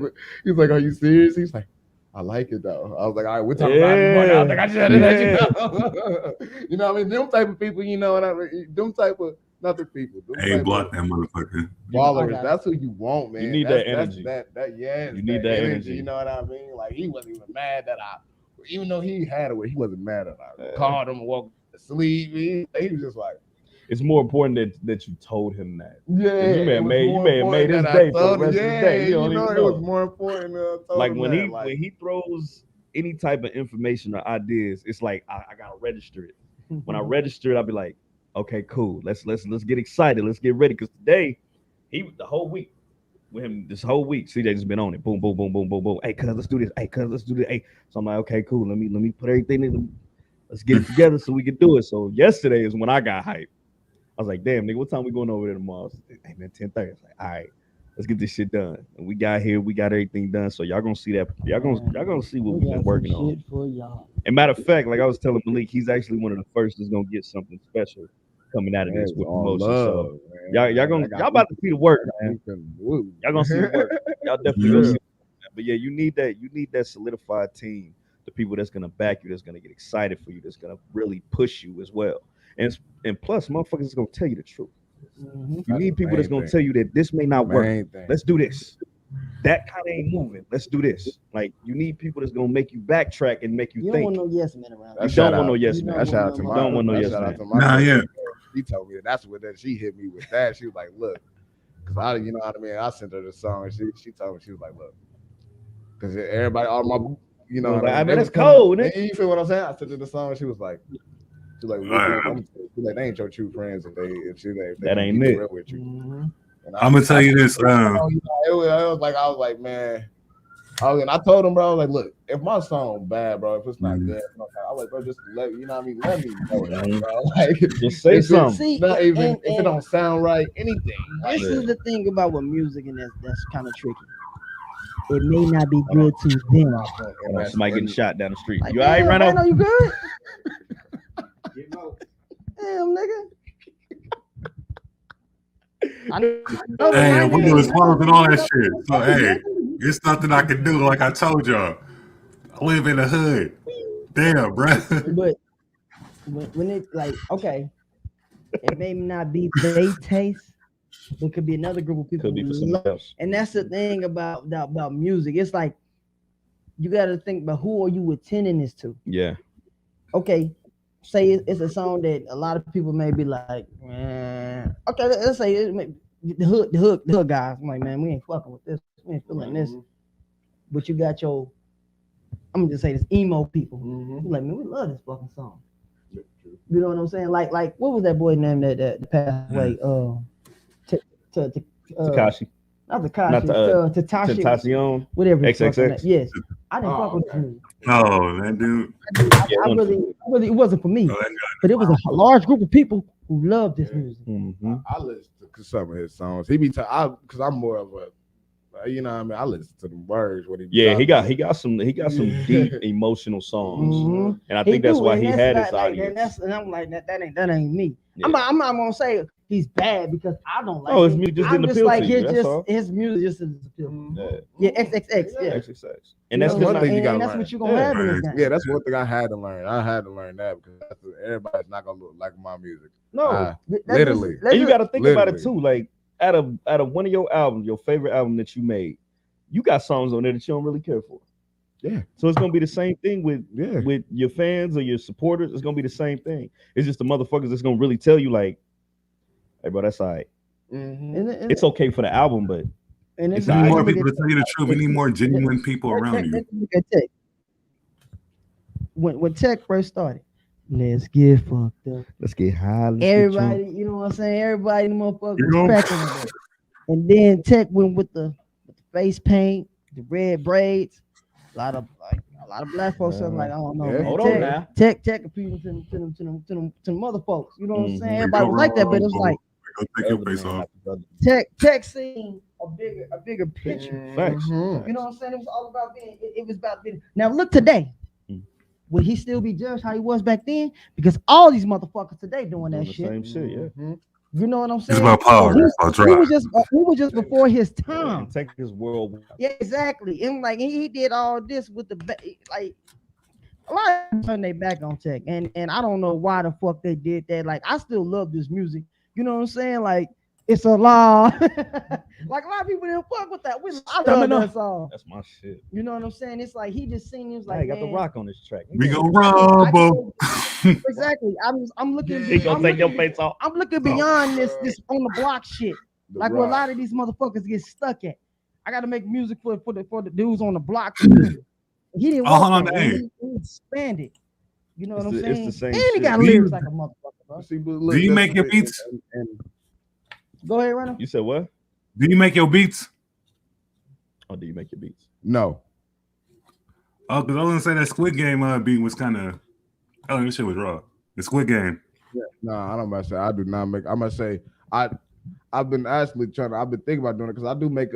are you serious? He's like, I like it though. I was like, all right, we're talking about it. I was like, I just had to let you know. You know what I mean? Them type of people, you know what I mean? Them type of nothing people. Hey, block that motherfucker. Followers, that's who you want, man. You need that energy. You need that energy. You know what I mean? Like he wasn't even mad that even though he had it, he wasn't mad that I called him and woke to sleep. He was just like, it's more important that you told him that. Yeah, you may have made his day for the rest of the day. You know, it was more important. Like when he throws any type of information or ideas, it's like I gotta register it. When I register it, I'll be like, okay, cool. Let's get excited. Let's get ready. Because today, the whole week with him, this whole week, CJ just been on it. Boom, boom, boom, boom, boom, boom. Hey, cuz, let's do this. Hey, cuz, let's do this. Hey, so I'm like, okay, cool. Let me put everything in. Let's get it together so we can do it. So yesterday is when I got hyped. I was like, damn, nigga, what time we going over there tomorrow? Like, hey, man, 10:30. I was like, all right, let's get this shit done. And we got here, we got everything done. So y'all gonna see that. Y'all gonna see what we've been working on. For y'all. And matter of fact, like I was telling Malik, he's actually one of the first that's gonna get something special coming out of this with promotion. So y'all about to see the work, man. Y'all gonna see the work. Y'all definitely gonna see it. But yeah, you need that solidified team, the people that's gonna back you, that's gonna get excited for you, that's gonna really push you as well. And plus, motherfuckers is gonna tell you the truth. You need people that's gonna tell you that this may not work. Let's do this. That kind of ain't moving. Let's do this. Like you need people that's gonna make you backtrack and make you think. You don't want no yes men around. You don't want no yes men. That's shout out to my. Don't want no yes man. Nah, yeah. She told me that's what she hit me with that. She was like, look, because you know what I mean. I sent her the song. And she told me, she was like, look, because everybody, all my, you know, like, I mean, it's cold. You feel what I'm saying? I sent her the song. And she was like, they ain't your true friends if they that ain't it. Real with you. I'm gonna tell you this. I was like, man. I told him, bro, I was like, look, if my song bad, bro, if it's not good, I was like, bro, just let me know that, bro. Like, just say something. Not even if it don't sound right, anything. This is the thing about with music, and that's kind of tricky. It may not be good to them. Somebody getting shot down the street. Like, you all right, Rhino? You good? Damn, nigga. Hey, we was closed and all that shit. So hey, it's nothing I can do. Like I told y'all, I live in the hood. Damn, bro. But when it like okay, it may not be they taste. It could be another group of people. Could be for somebody else. And that's the thing about music. It's like you got to think about who are you attending this to. Yeah. Okay, say it's a song that a lot of people may be like, man. Okay, let's say the hood guys. I'm like, man, we ain't fucking with this. We ain't feeling this. But you got your, I'm gonna just say this, emo people. Like, man, we love this fucking song. You know what I'm saying? Like what was that boy name that passed away? Takashi. Not Takashi. Tentacion. Whatever. XXX. Yes. I didn't fuck with him. No, that dude. I really, it wasn't for me. But it was a large group of people who loved this music. I listen to some of his songs. He be because I'm more of a, you know what I mean. I listen to the words. What he got some deep emotional songs, and I think that's why he had his audience. And I'm like that ain't me. Yeah. I'm not gonna say he's bad because I don't like. Oh, his music just didn't appeal to you. His music just didn't appeal. Yeah, XXX. Yeah, XXX. And that's one thing you gotta learn. That's what you're gonna have in this game. Yeah, that's one thing I had to learn. I had to learn that because everybody's not gonna look like my music. No, literally. And you got to think about it too. Like out of one of your albums, your favorite album that you made, you got songs on there that you don't really care for. Yeah. So it's gonna be the same thing with your fans or your supporters. It's gonna be the same thing. It's just the motherfuckers that's gonna really tell you like, hey bro, that's all right. It's okay for the album, but we need more people to tell you the truth. We need more genuine people around you. When Tech first started, let's get fucked up. Let's get high. Everybody, you know what I'm saying? Everybody, the motherfuckers cracking with it. And then Tech went with the face paint, the red braids. A lot of black folks are like, I don't know. Man. Hold on now. Tech appealing to the mother folks. You know what I'm saying? Everybody was like that, but it's like take your face off. Tech seen a bigger picture. Facts. You know what I'm saying? It was all about being. It was about being. Now look today. Would he still be judged how he was back then? Because all these motherfuckers today doing that shit. Same shit, yeah. You know what I'm saying? It's about power. He was just before his time. Tech is worldwide. Yeah, exactly. And like he did all this with the like a lot of people turn their back on Tech, and I don't know why the fuck they did that. Like I still love this music. You know what I'm saying? Like it's a law. Like a lot of people didn't fuck with that. I love that song. That's my shit. You know what I'm saying? It's like he just seen. He was like, I got the rock on this track. We gonna rumble. Exactly. I'm looking. He gonna take your face off. I'm looking beyond this on the block shit. Like where a lot of these motherfuckers get stuck at. I got to make music for the dudes on the block. He didn't want that. He expanded. You know what I'm saying? It's the same. And he got lyrics like a motherfucker, bro. Do you make your beats? Go ahead, Runner. You said what? Do you make your beats? Or do you make your beats? No. Oh, because I was gonna say that Squid Game beat was kind of. Oh, this shit was raw. The Squid Game. Yeah, no, I don't must say I do not make. I must say I've been actually I've been thinking about doing it because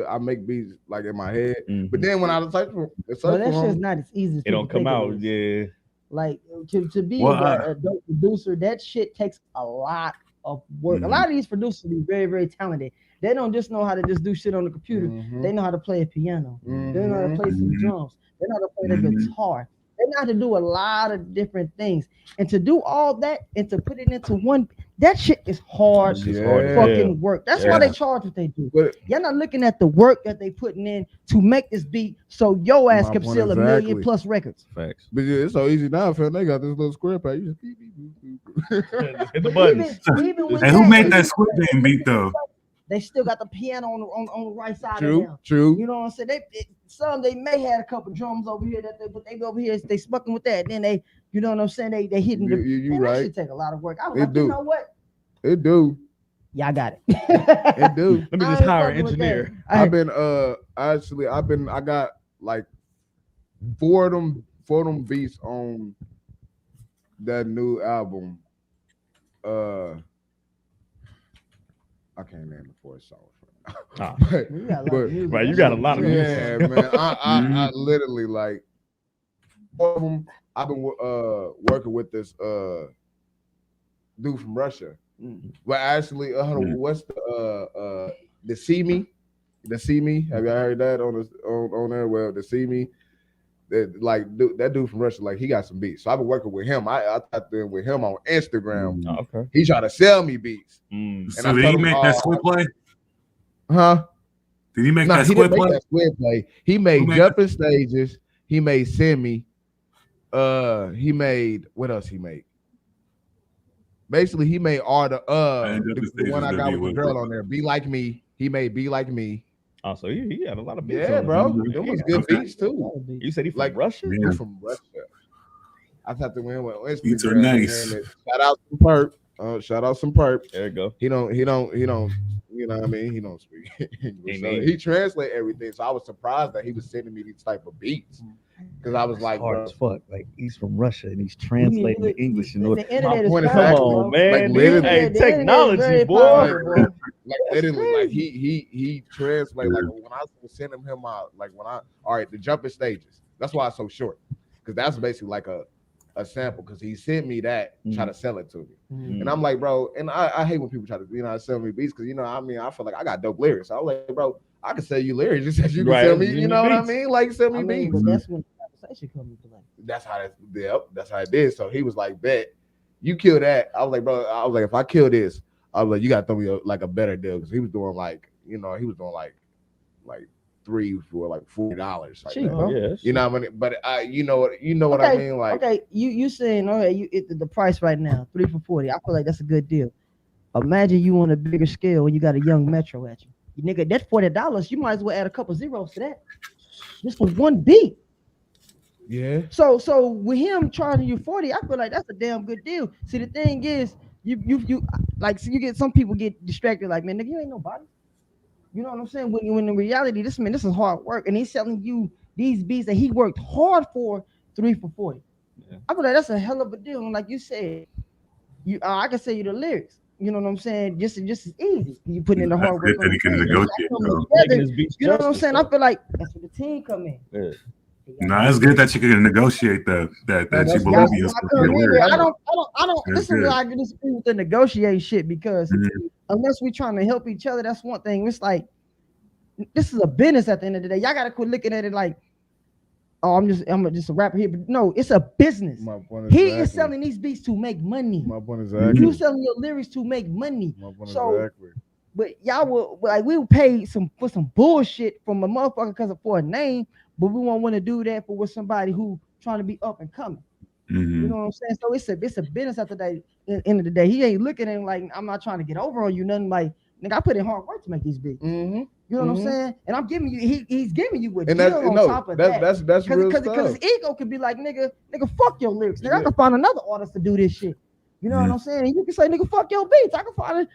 I make beats like in my head, but then when I search for that shit's not as easy. It don't come out, yeah. Like to be a dope producer, that shit takes a lot of work. A lot of these producers be very, very talented. They don't just know how to just do shit on the computer. They know how to play a piano. They know how to play some drums. They know how to play the guitar. They know how to do a lot of different things. And to do all that and to put it into one, that shit is hard fucking work. That's why they charge what they do. You're not looking at the work that they putting in to make this beat so your ass can sell 1 million plus records. Facts. But yeah, it's so easy now, fam. They got this little square pad. You just hit the buttons. And who made that Squid Game beat though? They still got the piano on the right side of them. True. You know what I'm saying? They may have a couple drums over here but they over here, they smucking with that. Then they, you know what I'm saying? They hitting you right. That should take a lot of work. I was like, you know what? It do. Yeah, I got it. It do. Let me just hire an engineer. I got like four of them beats on that new album. I can't name the 4 songs right you got a lot of music. Yeah, man. I literally like 4 of them. I've been working with this dude from Russia. Well, actually, what's the See Me? The See Me? Have y'all heard that on there? Well, the See Me. That dude from Russia, like he got some beats. So I've been working with him. I tapped in with him on Instagram. Okay. He tried to sell me beats. And so did he make that squid play? Huh? Did he make No, that he squid didn't play? make that squid play. He made Jumping Stages. He made Send Me. He made what else he made? Basically, he made all the one I got with the girl on there. Be Like Me. He made Be Like Me. Oh, so he had a lot of beats. Yeah, on bro. him. It was good beats too. You said he from Like Russia? He's from Russia. I thought to win on Instagram. Beats are nice. Shout out some perp. Shout out some perp. There you go. He don't. You know what I mean? He don't speak English. So he translate everything. So I was surprised that he was sending me these type of beats. Because I was like, hard as fuck. Like he's from Russia and he's translating the English. And The internet is point is crazy, actually- come on, man. like, literally- Hey, The internet is technology, very boy. powerful, bro. like literally, like he translate. Like when I was sending him out, like the Jumping Stages. That's why it's so short. Because that's basically like a sample. Because he sent me that, try to sell it to me, and I'm like, bro. And I hate when people try to sell me beats because I feel like I got dope lyrics. So I was like, bro, I can sell you lyrics just as you can sell me. You know what I mean? Like sell me beats. But that's when the conversation comes into play. That's how it did. So he was like, bet you kill that. I was like, bro, if I kill this, I was like, you gotta throw me a better deal. Because he was doing like 3 for like $40. Like Cheap, bro. Yeah, you know what I mean? But you know what I mean? Like, okay, you saying the price right now, 3 for $40. I feel like that's a good deal. Imagine you on a bigger scale when you got a young Metro at you. Nigga, that's $40. You might as well add a couple zeros to that. Just for one beat. yeah. So with him charging you 40, I feel like that's a damn good deal. See, the thing is, you like, so you get some people get distracted, like, man, nigga, you ain't nobody. You know what I'm saying? When in reality, this is hard work, and he's selling you these beats that he worked hard for 3 for $40. Yeah. I feel like that's a hell of a deal. And like you said, I can sell you the lyrics. You know what I'm saying? Just as easy. You putting in the hard work. He can negotiate. You know what I'm saying? I feel like that's where the team come in. Yeah. No, it's good that you can negotiate that you believe you. I don't. This is where I disagree with the negotiate shit because unless we're trying to help each other, that's one thing. It's like this is a business at the end of the day. Y'all gotta quit looking at it like, oh, I'm just a rapper here. But no, it's a business. He is selling these beats to make money. My point is exactly. You selling your lyrics to make money. My point so, exactly. But y'all will like we will pay for some bullshit from a motherfucker because for a name, but we won't want to do that for with somebody who trying to be up and coming. You know what I'm saying? So it's a business at the end of the day. He ain't looking at him like I'm not trying to get over on you. Nothing like nigga, I put in hard work to make these beats. You know what I'm saying? And I'm giving you, he's giving you a deal on top of that. That's real stuff. Because his ego could be like, nigga, fuck your lyrics. Nigga, I can find another artist to do this shit. You know what I'm saying? And you can say, nigga, fuck your beats. I can find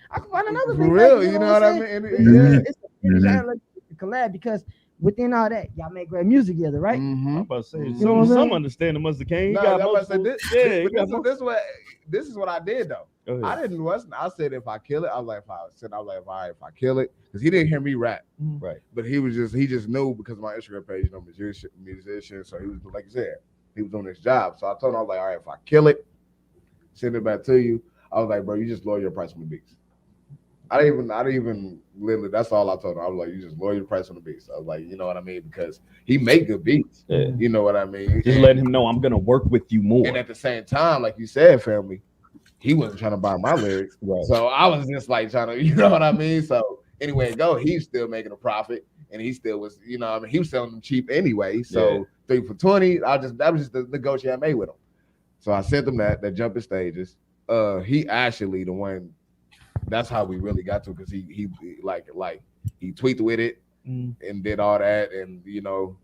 another beat. For real, you know what I mean? It's a collab because within all that, y'all make great music together, right? I'm about to say, You know what I'm some saying? understanding must have came. This is what I did though. I didn't listen. I said if I kill it, I was like, all right, if I kill it, because he didn't hear me rap, right? But he just knew because of my Instagram page, musician. So he was like you said, he was doing his job. So I told him, I was like, all right, if I kill it, send it back to you. I was like, bro, you just lower your price on the beats. I didn't even literally. That's all I told him. I was like, you just lower your price on the beats. I was like, you know what I mean, because he make good beats. Yeah. You know what I mean. Just letting him know I'm gonna work with you more. And at the same time, like you said, family, he wasn't trying to buy my lyrics, right. So I was just like trying to, you know what I mean. So anyway, he's still making a profit, and he still was, you know what I mean. He was selling them cheap anyway. So 3 for $20. That was just the negotiation I made with him. So I sent him that Jumping Stages. He actually the one. That's how we really got to, because he tweeted with it and did all that, and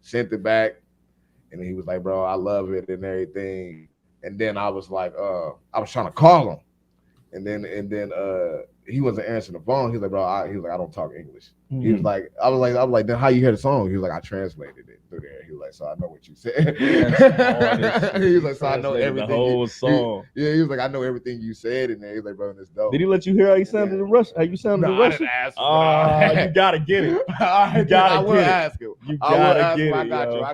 sent it back, and he was like, bro, I love it and everything. And then I was like, I was trying to call him, and then he wasn't answering the phone. He was like, bro, I don't talk English. He was like, I was like, then how you hear the song? He was like, I translated it through there. He was like, so I know what you said. He was like, so I know everything. The whole song. He was like, I know everything you said in there. He was like, bro, this dope. Did he let you hear how you sounded in Russian? How you sounded in Russian? You gotta get it. I will ask him. You gotta get it. I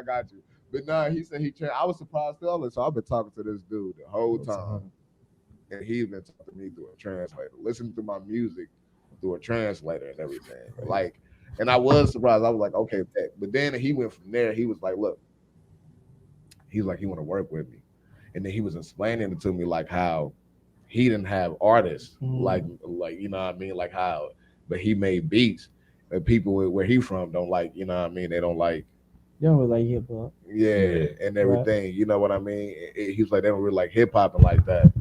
got you. But no, he said I was surprised, so I've been talking to this dude the whole time. and he's been talking to me through a translator, listening to my music through a translator and everything. Like, and I was surprised. I was like, okay, but then he went from there. He was like, look, he's like, he want to work with me, and then he was explaining it to me like how he didn't have artists like you know what I mean, like how, but he made beats that people where he from don't like, you know what I mean, they don't like. They don't really like hip hop. Yeah, and everything. Right. You know what I mean? He was like, they don't really like hip hop and like that.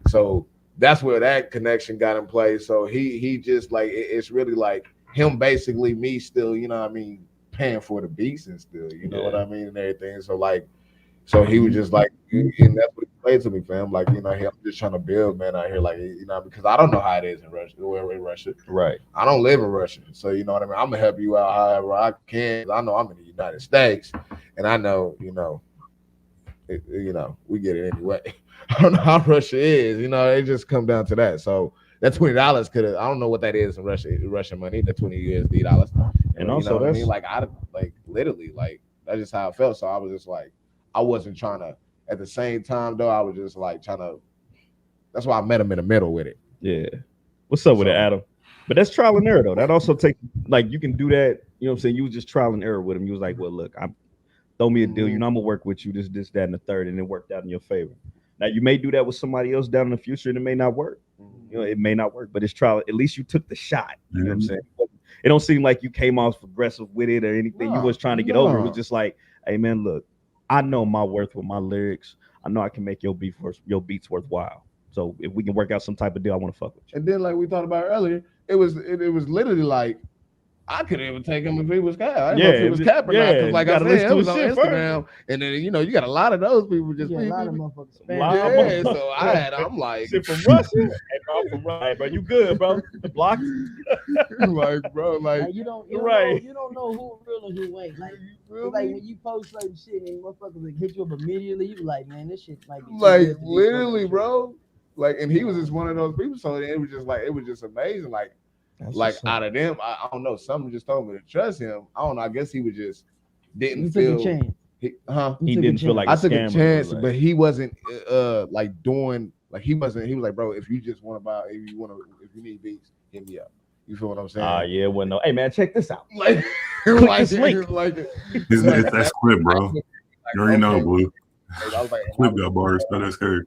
So that's where that connection got in place. So he just like, it's really like him basically me still, you know what I mean, paying for the beats and still, you know what I mean, and everything. So like, so he was just like, and that's what he played to me, fam. Like, you know, I'm just trying to build, man, out here, like, you know, because I don't know how it is in Russia, in Russia. Right. I don't live in Russia, so you know what I mean. I'm gonna help you out however I can. I know I'm in the United States, and I know, you know, we get it anyway. I don't know how Russia is, you know. It just come down to that. So that $20 could have. I don't know what that is in Russian money. The $20 USD. And also, you know what I mean, like literally, like that's just how I felt. So I was just like, I wasn't trying to. At the same time, though, I was just like trying to. That's why I met him in the middle with it. Yeah. What's up with it, Adam? But that's trial and error, though. That also takes, like, you can do that. You know what I'm saying? You was just trial and error with him. You was like, well, look, throw me a deal. You know, I'm gonna work with you. This, that, and the third, and it worked out in your favor. Now you may do that with somebody else down in the future, and it may not work. You know, it may not work, but it's trial. At least you took the shot. You know what I'm saying? It don't seem like you came off aggressive with it or anything. You was trying to get over. It was just like, hey man, look, I know my worth with my lyrics. I know I can make your beats worthwhile. So if we can work out some type of deal, I want to fuck with you. And then, like we talked about earlier, it was literally like, I couldn't even take him if he was cap. I didn't know if he was cap or not. Because like I said, it was on Instagram. And then, you know, you got a lot of those people just. Yeah, a lot of motherfuckers. Yeah, so I'm like. Shit from Russia? Hey, bro, I'm from Russia. Bro, you good, bro? Blocked? Like, bro, like. You don't know who real and who ain't. Like when you post certain shit and motherfuckers like hit you up immediately, you be like, man, this shit might be. Like, literally, bro. Like, and he was just one of those people. So it was just amazing. Like, out of them, I don't know. Something just told me to trust him. I don't know. I guess he was just didn't feel. Took a chance. He didn't feel like I took a chance, but he wasn't like doing like he wasn't. He was like, bro, if you just want to buy, if you need beats, hit me up. You feel what I'm saying? Yeah. Well, no. Hey man, check this out. Like, click this link. It's that's Clip, bro. You already know, Blue. I was like, Clip got bars, but that's good.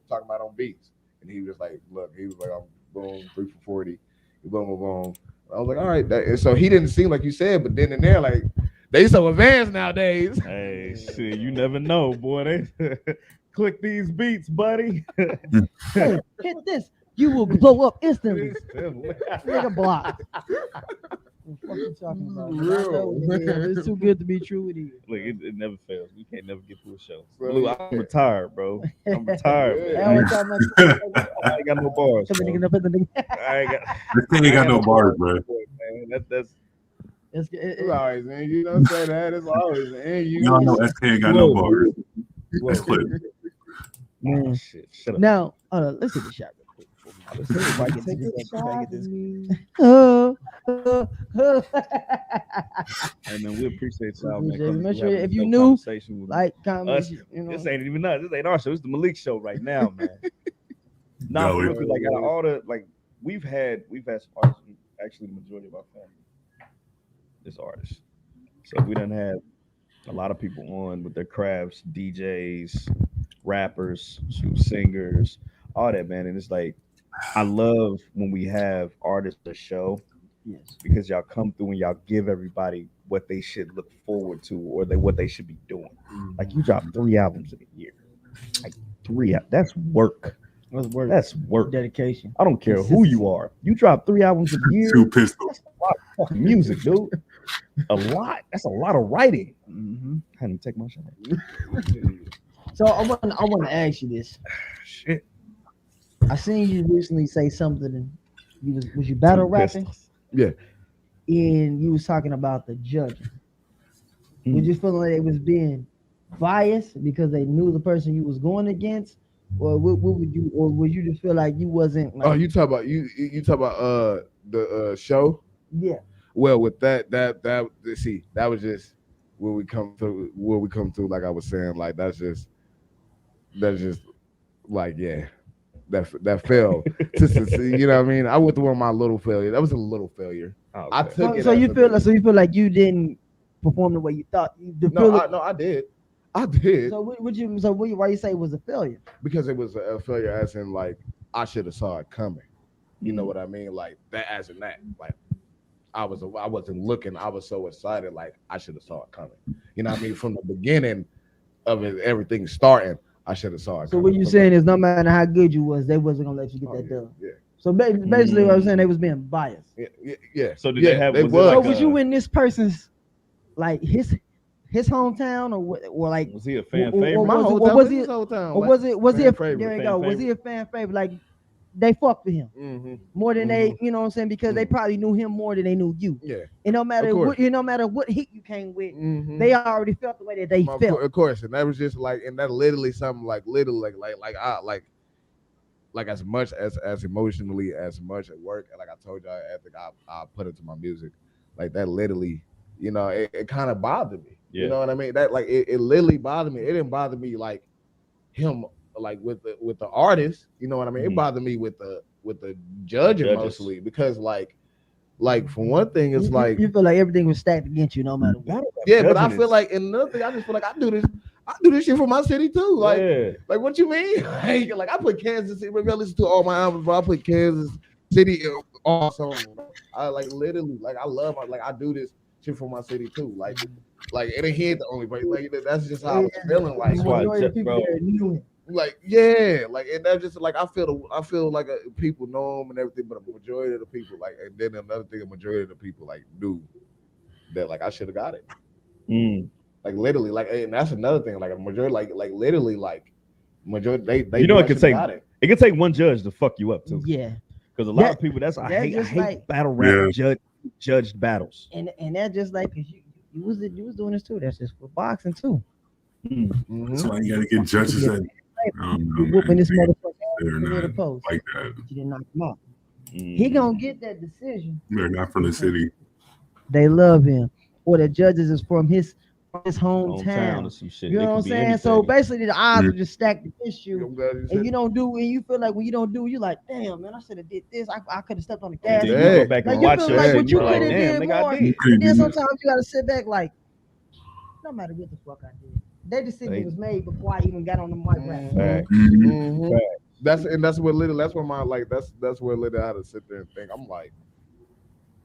Talking about on beats, and he was like, look, he was like, I'm boom 3 for 40. Boom, boom, boom. I was like, all right. So he didn't seem like you said, but then and there, like, they so advanced nowadays. Hey, shit, you never know, boy. They click these beats, buddy. Hey, hit this. You will blow up instantly. Nigga block. What you talking about? It's too good to be true with you. Look, it never fails. We can't never get through a show. Blue, I'm retired, bro. I'm retired. Yeah. I ain't got no bars. This ain't got no bars, bro. That's it's always, man. You don't say that. It's always, and you y'all know SK ain't got no bars. That's Clip. Man, shit. Shut up. Now, let's take a shot real quick. And then we appreciate y'all, man. Make sure if you knew, like, comment. This ain't even us. This ain't our show. It's the Malik show right now, man. Like out of all the we've had some artists. Actually, the majority of our family is artists. So we done had a lot of people on with their crafts, DJs, rappers, singers, all that, man. And it's like, I love when we have artists to show, because y'all come through and y'all give everybody what they should look forward to or what they should be doing. Like, you drop 3 albums in a year. Like 3, that's work. That's work. Dedication. I don't care who you are. You drop 3 albums a year. 2 pistols. That's a lot of fucking music, dude. A lot. That's a lot of writing. I had to take my shot. So I want to ask you this. Shit. I seen you recently say something. Was you battle rapping? Yeah. And you was talking about the judging. Was you feeling like it was being biased because they knew the person you was going against? Or what would you, or would you just feel like you wasn't? Like, you talk about you talk about the show? Yeah. Well, with that see, that was just where we come through. Like I was saying, like that's just like, yeah. that failed to succeed. You know what I mean? I went through one of my little failure. That was a little failure. Okay. I took it. So you feel like you didn't perform the way you thought. I did. I did. So why you say it was a failure? Because it was a failure, as in like I should have saw it coming. You know what I mean? Like that, as in that, like I wasn't looking. I was so excited, like I should have saw it coming. You know what I mean? From the beginning of it, everything starting, I should have saw it. So what you saying is, no matter how good you was, they wasn't gonna let you get that done. Yeah. So basically, what I'm saying, they was being biased. Yeah. So did they have? Was you in this person's like his hometown or what? Or like was he a fan favorite? Was he a favorite? There you go. Was he a fan favorite? Like they fucked with him more than they, you know what I'm saying? Because they probably knew him more than they knew you. Yeah. And no matter what heat you came with, they already felt the way that they felt. Of course, and that was just like, and that literally something like literally like as much as emotionally as much at work, and like I told y'all, I think I put it to my music, like that literally, you know, it kind of bothered me. Yeah. You know what I mean? That like it literally bothered me. It didn't bother me like him like with the artist, you know what I mean? It bothered me with the judging mostly, because like for one thing, it's like you feel like everything was stacked against you no matter what. Yeah, but I feel like, and another thing, I just feel like I do this shit for my city too. Like like what you mean? Like I put Kansas City. Maybe I listen to all my albums, but I put Kansas City on songs. I like literally like I love like I do this shit for my city too. Like it ain't here the only place. Like that's just how I was feeling. Like like like, and that's just like I feel like people know him and everything, but a majority of the people like, and then another thing, a majority of the people like knew that like I should have got it. Like literally, like, and that's another thing. Like a majority, like literally, like majority, they you know it can take one judge to fuck you up too. Yeah, because a lot of people I hate like, battle rap judged battles, and that's just like because you was doing this too. That's just for boxing too. That's why you gotta get judges that. Whooping this motherfucker the post like that. You didn't knock him out. He gonna get that decision. They're not from the city. They love him, or the judges is from his hometown. Or some shit. You know what I'm saying? Anything. So basically, the odds are just stacked against you, and you don't do. And you feel like when you don't do, you like, damn man, I should have did this. I could have stepped on the gas. You go back and watch like what you could have did more. And then sometimes you gotta sit back like, no matter what the fuck I did. That decision was made before I even got on the mic. That's where literally that's where literally I had to sit there and think. I'm like,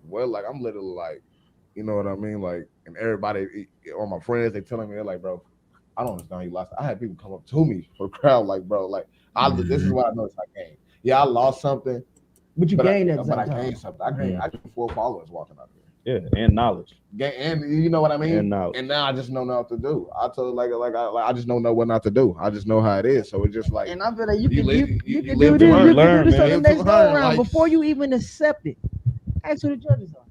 well, like I'm literally like, you know what I mean? Like, and everybody, all my friends, they telling me, they're like, bro, I don't understand how you lost. I had people come up to me for the crowd, like, bro, like, this is what I noticed I gained. Yeah, I lost something, but you gained that. But I gained something. I gained 4 followers walking out there. Yeah, and knowledge. And you know what I mean? And knowledge. And now I just know what to do. I told I just don't know what not to do. I just know how it is. So it's just like, and I feel like you can do this. You can do this on the next go around before you even accept it. Ask who the judges are.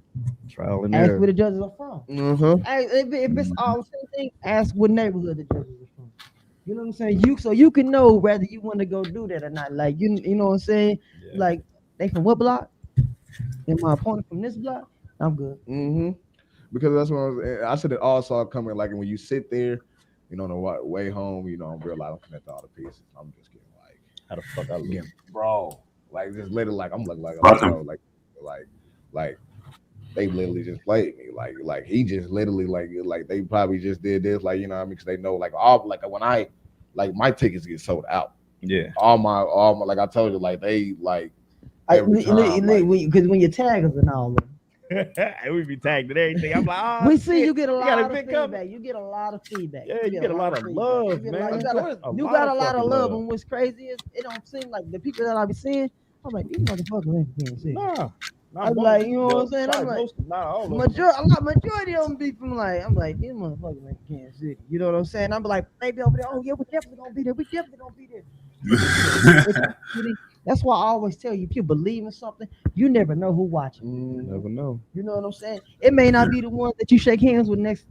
Trial and error. Ask where the judges are from. If it's all the same thing, ask what neighborhood the judges are from. You know what I'm saying? So you can know whether you want to go do that or not. Like you know what I'm saying? Yeah. Like they from what block? And my opponent from this block. I'm good. Because that's what I should have all saw it coming. Like when you sit there, you know, on the way home, you know, I'm real. I don't connect all the pieces. I'm just getting like, how the fuck I look, bro? Like just literally, like I'm looking like they literally just played me. Like he just literally like they probably just did this. Like, you know what I mean? Because they know like all like when I like my tickets get sold out. Yeah. All my like I told you like they like. Because when your taggers and all that. We be tagged and everything. I'm like, we see you get a lot of feedback. You get a lot of feedback. Yeah, you get a lot of love, man. You got a lot of love. And what's crazy is it don't seem like the people that I be seeing. I'm like, these motherfuckers ain't can't see. Nah. I'm like, you know what I'm saying? I'm like, majority of them be from like, I'm like, these motherfuckers ain't Kansas City. You know what I'm saying? I'm like, maybe over there. Oh yeah, we definitely gonna be there. We definitely gonna be there. That's why I always tell you, if you believe in something, you never know who watching. You never know. You know what I'm saying? It may not be the one that you shake hands with next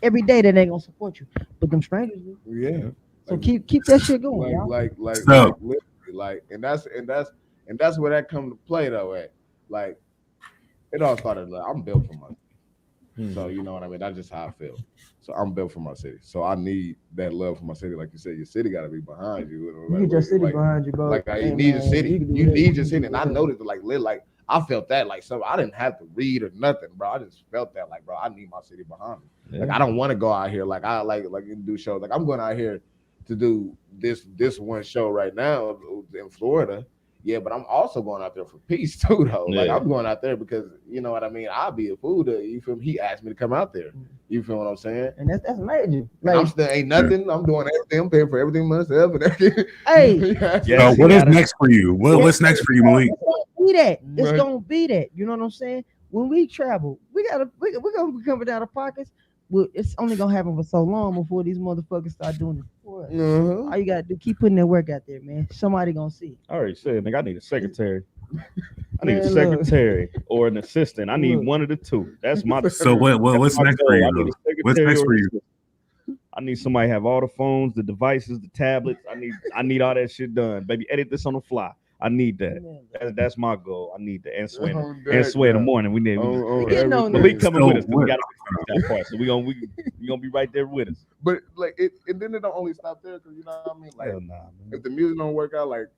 every day that ain't gonna support you, but them strangers will. Yeah. So keep that shit going. And that's where that come to play though. At like, it all started. Like, I'm built for money. So you know what I mean. That's just how I feel. So I'm built for my city. So I need that love for my city. Like you said, your city got to be behind you. You need your city behind you, bro. Like you need a city. You need your city. And I noticed like I felt that like so I didn't have to read or nothing, bro. I just felt that like, bro, I need my city behind me. Yeah. Like I don't want to go out here like I like do shows. Like I'm going out here to do this one show right now in Florida. Yeah, but I'm also going out there for peace too, though. Yeah. Like I'm going out there because you know what I mean. I'll be a fool to you feel me. He asked me to come out there. You feel what I'm saying? And that's major. Like, I'm still ain't nothing. I'm doing everything. I'm paying for everything myself and everything. Hey, what is next for you? What's next for you, Malik? It's gonna be that. You know what I'm saying? When we travel, we're gonna be coming down the pockets. Well, it's only gonna happen for so long before these motherfuckers start doing it for us. All you gotta do, keep putting that work out there, man. Somebody gonna see. I already said, nigga, I need a secretary. I need a secretary or an assistant. I need one of the two. That's my. So what's next for you? What's next for you? I need somebody to have all the phones, the devices, the tablets. I need all that shit done. Baby, edit this on the fly. I need that. That's my goal. I need that. And Sway in the morning. We need. Malik coming with us. We got that part. So we gonna be right there with us. But like it, and then it don't only stop there because you know what I mean. Like if the music don't work out, like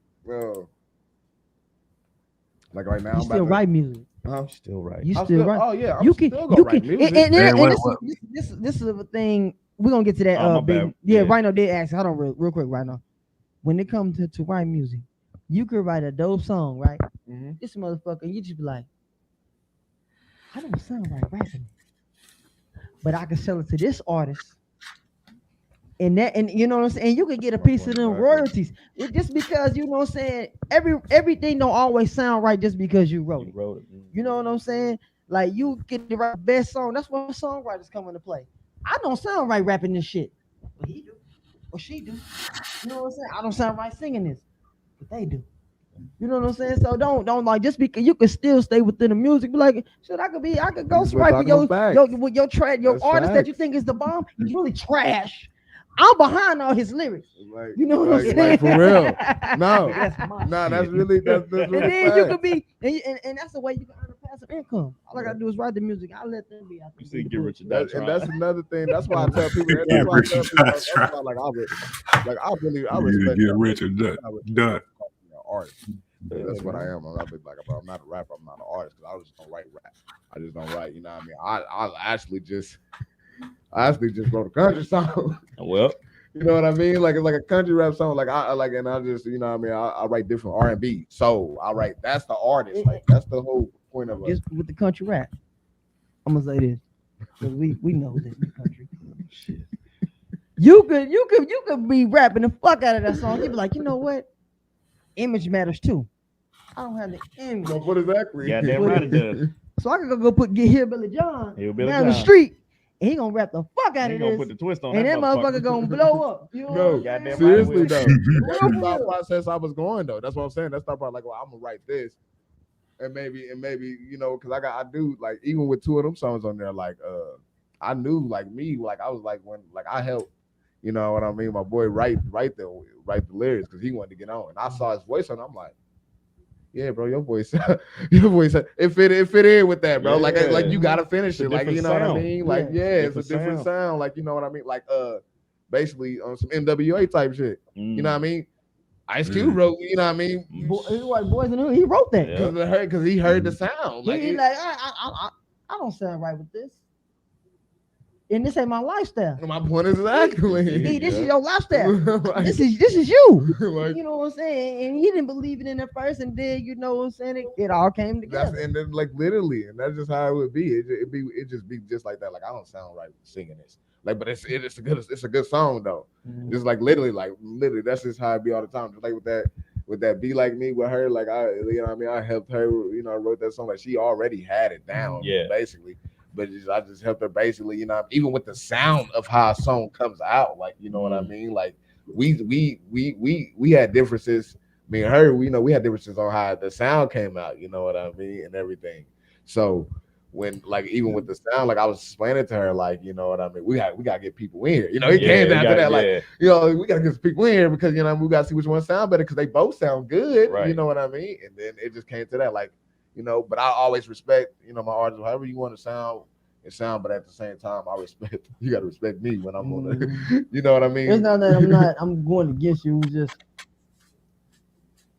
like right now, you still write music. Still right. You still write. Oh yeah, you can write music. And this is a thing. We're gonna get to that. Right now they ask. Hold on, real quick, right now. When it comes to write music. You could write a dope song, right? This motherfucker, you just be like, I don't sound like rapping, but I can sell it to this artist, and you know what I'm saying. You can get a piece of them royalties, just because you know what I'm saying. Everything don't always sound right just because you wrote it. You know what I'm saying? Like you get the right best song. That's when songwriters come into play. I don't sound right rapping this shit, but he do, or she do. You know what I'm saying? I don't sound right singing this. They do. You know what I'm saying? So don't like just because you can still stay within the music. Be like, shit, I could go swipe with your artist that you think is the bomb. He's really trash. I'm behind all his lyrics. Like, you know what I'm saying? Like for real. No, that's really and then you could be and that's the way you can earn a passive income. All I gotta do is write the music. I let them be out there. You see, get rich and die. And that's another thing. That's why I tell people. I respect. Get rich and die. Artist. That's what I am. I'm not a rapper. I'm not an artist because I just don't write rap. I just don't write. You know what I mean? I actually just wrote a country song. Well, you know what I mean? Like it's like a country rap song. Like I just you know what I mean? I write different R&B. So I write. That's the artist. Like that's the whole point of it. Just with the country rap. I'm gonna say this because we know this country. Shit. You could be rapping the fuck out of that song. You'd be like, you know what? Image matters too. I don't have the image. No, what exactly? Yeah, damn right it does. So I can get Hillbilly John down the street, and he gonna rap the fuck out of this. Put the twist on and that motherfucker gonna blow up. You know no, seriously though. That's the thought process I was going though. That's what I'm saying. That's the part like, well, I'm gonna write this, and maybe you know, because I do like even with two of them songs on there, like I knew like me, like I was like when like I helped. You know what I mean? My boy write the lyrics because he wanted to get on, and I saw his voice on. I'm like, yeah, bro, your voice, it fit in with that, bro. Yeah. Like you gotta finish it, like you know what I mean? Like it's a different sound, like you know what I mean? Like basically on some NWA type shit. You know what I mean? Ice Cube wrote, you know what I mean? Boys in the Hood, he wrote that because he heard the sound. Like he's like, I don't sound right with this. And this ain't my lifestyle. My point is exactly. This is your lifestyle. Right. This is you. Like, you know what I'm saying? And he didn't believe it in at first, and then you know what I'm saying? It all came together. And then like literally, and that's just how it would be. It just be just like that. Like I don't sound right singing this. Like, but it's a good song though. Just like literally, that's just how it be all the time. Just like with that Be Like Me with her, like I, you know what I mean? I helped her, you know, I wrote that song. Like she already had it down, basically. But I just helped her basically, you know, even with the sound of how a song comes out, like you know what I mean. Like we had differences. Me and her, we had differences on how the sound came out, you know what I mean, and everything. So when like even with the sound, like I was explaining to her, like you know what I mean, we gotta get people in here. You know, it came down to that, like you know, we gotta get some people in here because you know we gotta see which one sound better because they both sound good. Right. You know what I mean? And then it just came to that, like. You know, but I always respect, you know, my artists, however you want to sound, it sound, but at the same time, I respect. You gotta respect me when I'm on the. You know what I mean? It's not that I'm going against you. It's just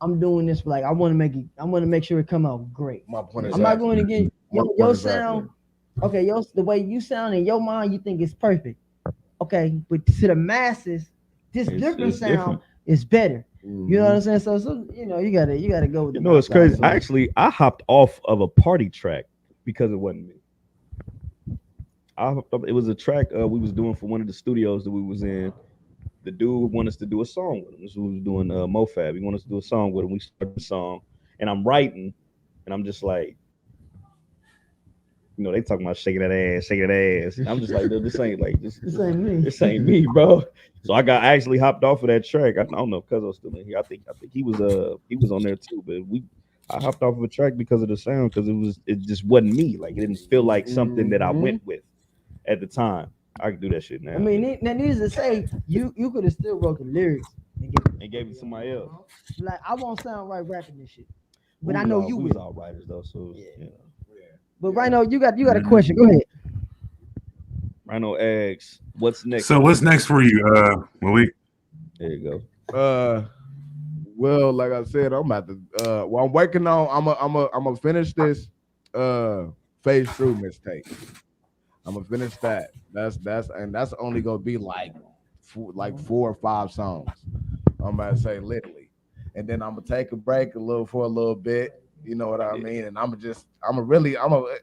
I'm doing this for like I want to make it. I want to make sure it come out great. My point is, I'm not going against your sound. Okay, the way you sound in your mind, you think it's perfect. Okay, but to the masses, this different sound is better. Mm-hmm. You know what I'm saying? So you know, you gotta go with. It's crazy. I hopped off of a party track because it wasn't me. It was a track we was doing for one of the studios that we was in. The dude wanted us to do a song with him. This was doing MoFab. He wanted us to do a song with him. We started the song, and I'm writing, and I'm just like, they talking about shaking that ass. I'm just like, this ain't like this ain't me. This ain't me, bro. So I actually hopped off of that track. I don't know if Cuzzo's still in here. I think he was on there too. But I hopped off of a track because of the sound, because it just wasn't me. Like, it didn't feel like something that I went with at the time. I could do that shit now. I mean, that needs to say you could have still wrote the lyrics and gave it to somebody else. Like, I won't sound right rapping this shit, but I know you was all writers though. So yeah. But Rhino, you got a question. Go ahead. Rhino asks, "What's next?" So what's next for you, Malik? There you go. Well, like I said, I'm about to. I'm working on. I'm gonna finish this Phase Through mixtape. I'm gonna finish that. That's only gonna be like 4 or 5 songs. I'm about to say literally, and then I'm gonna take a break for a little bit. You know what I mean? And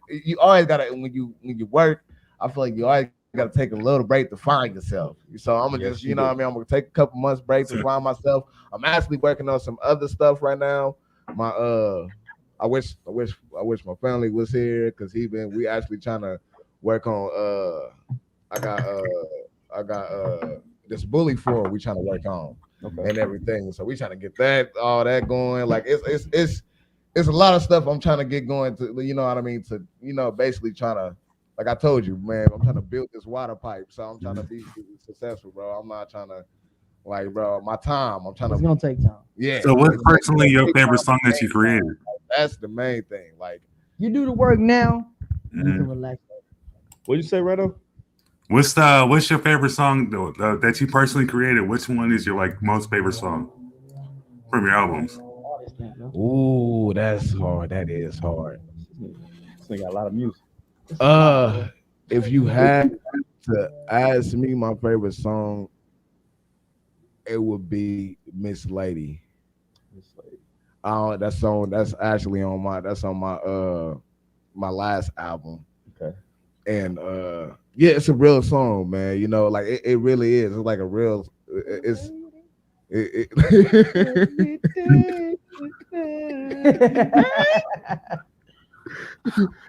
you always gotta, when you work, I feel like you always gotta take a little break to find yourself. So I'm gonna just, you know what I mean? I'm gonna take a couple months break to find myself. I'm actually working on some other stuff right now. I wish my family was here, because we actually trying to work on I got this bully for we trying to work on and everything. So we trying to get all that going. Like it's a lot of stuff I'm trying to get going to, you know what I mean? To, basically trying to, like I told you, man, I'm trying to build this water pipe. So I'm trying to be successful, bro. I'm not trying to, like, bro, my time. It's gonna take time. Yeah. So what's personally your favorite song that you created? That's the main thing. Like, you do the work now, you can relax. What you say, Redo? What's your favorite song that you personally created? Which one is your most favorite song from your albums? Ooh, that's hard. That is hard. So you got a lot of music. If you had to ask me my favorite song, it would be Miss Lady. That song that's actually on my last album. Okay. And yeah, it's a real song, man. Like it really is. It's like a real.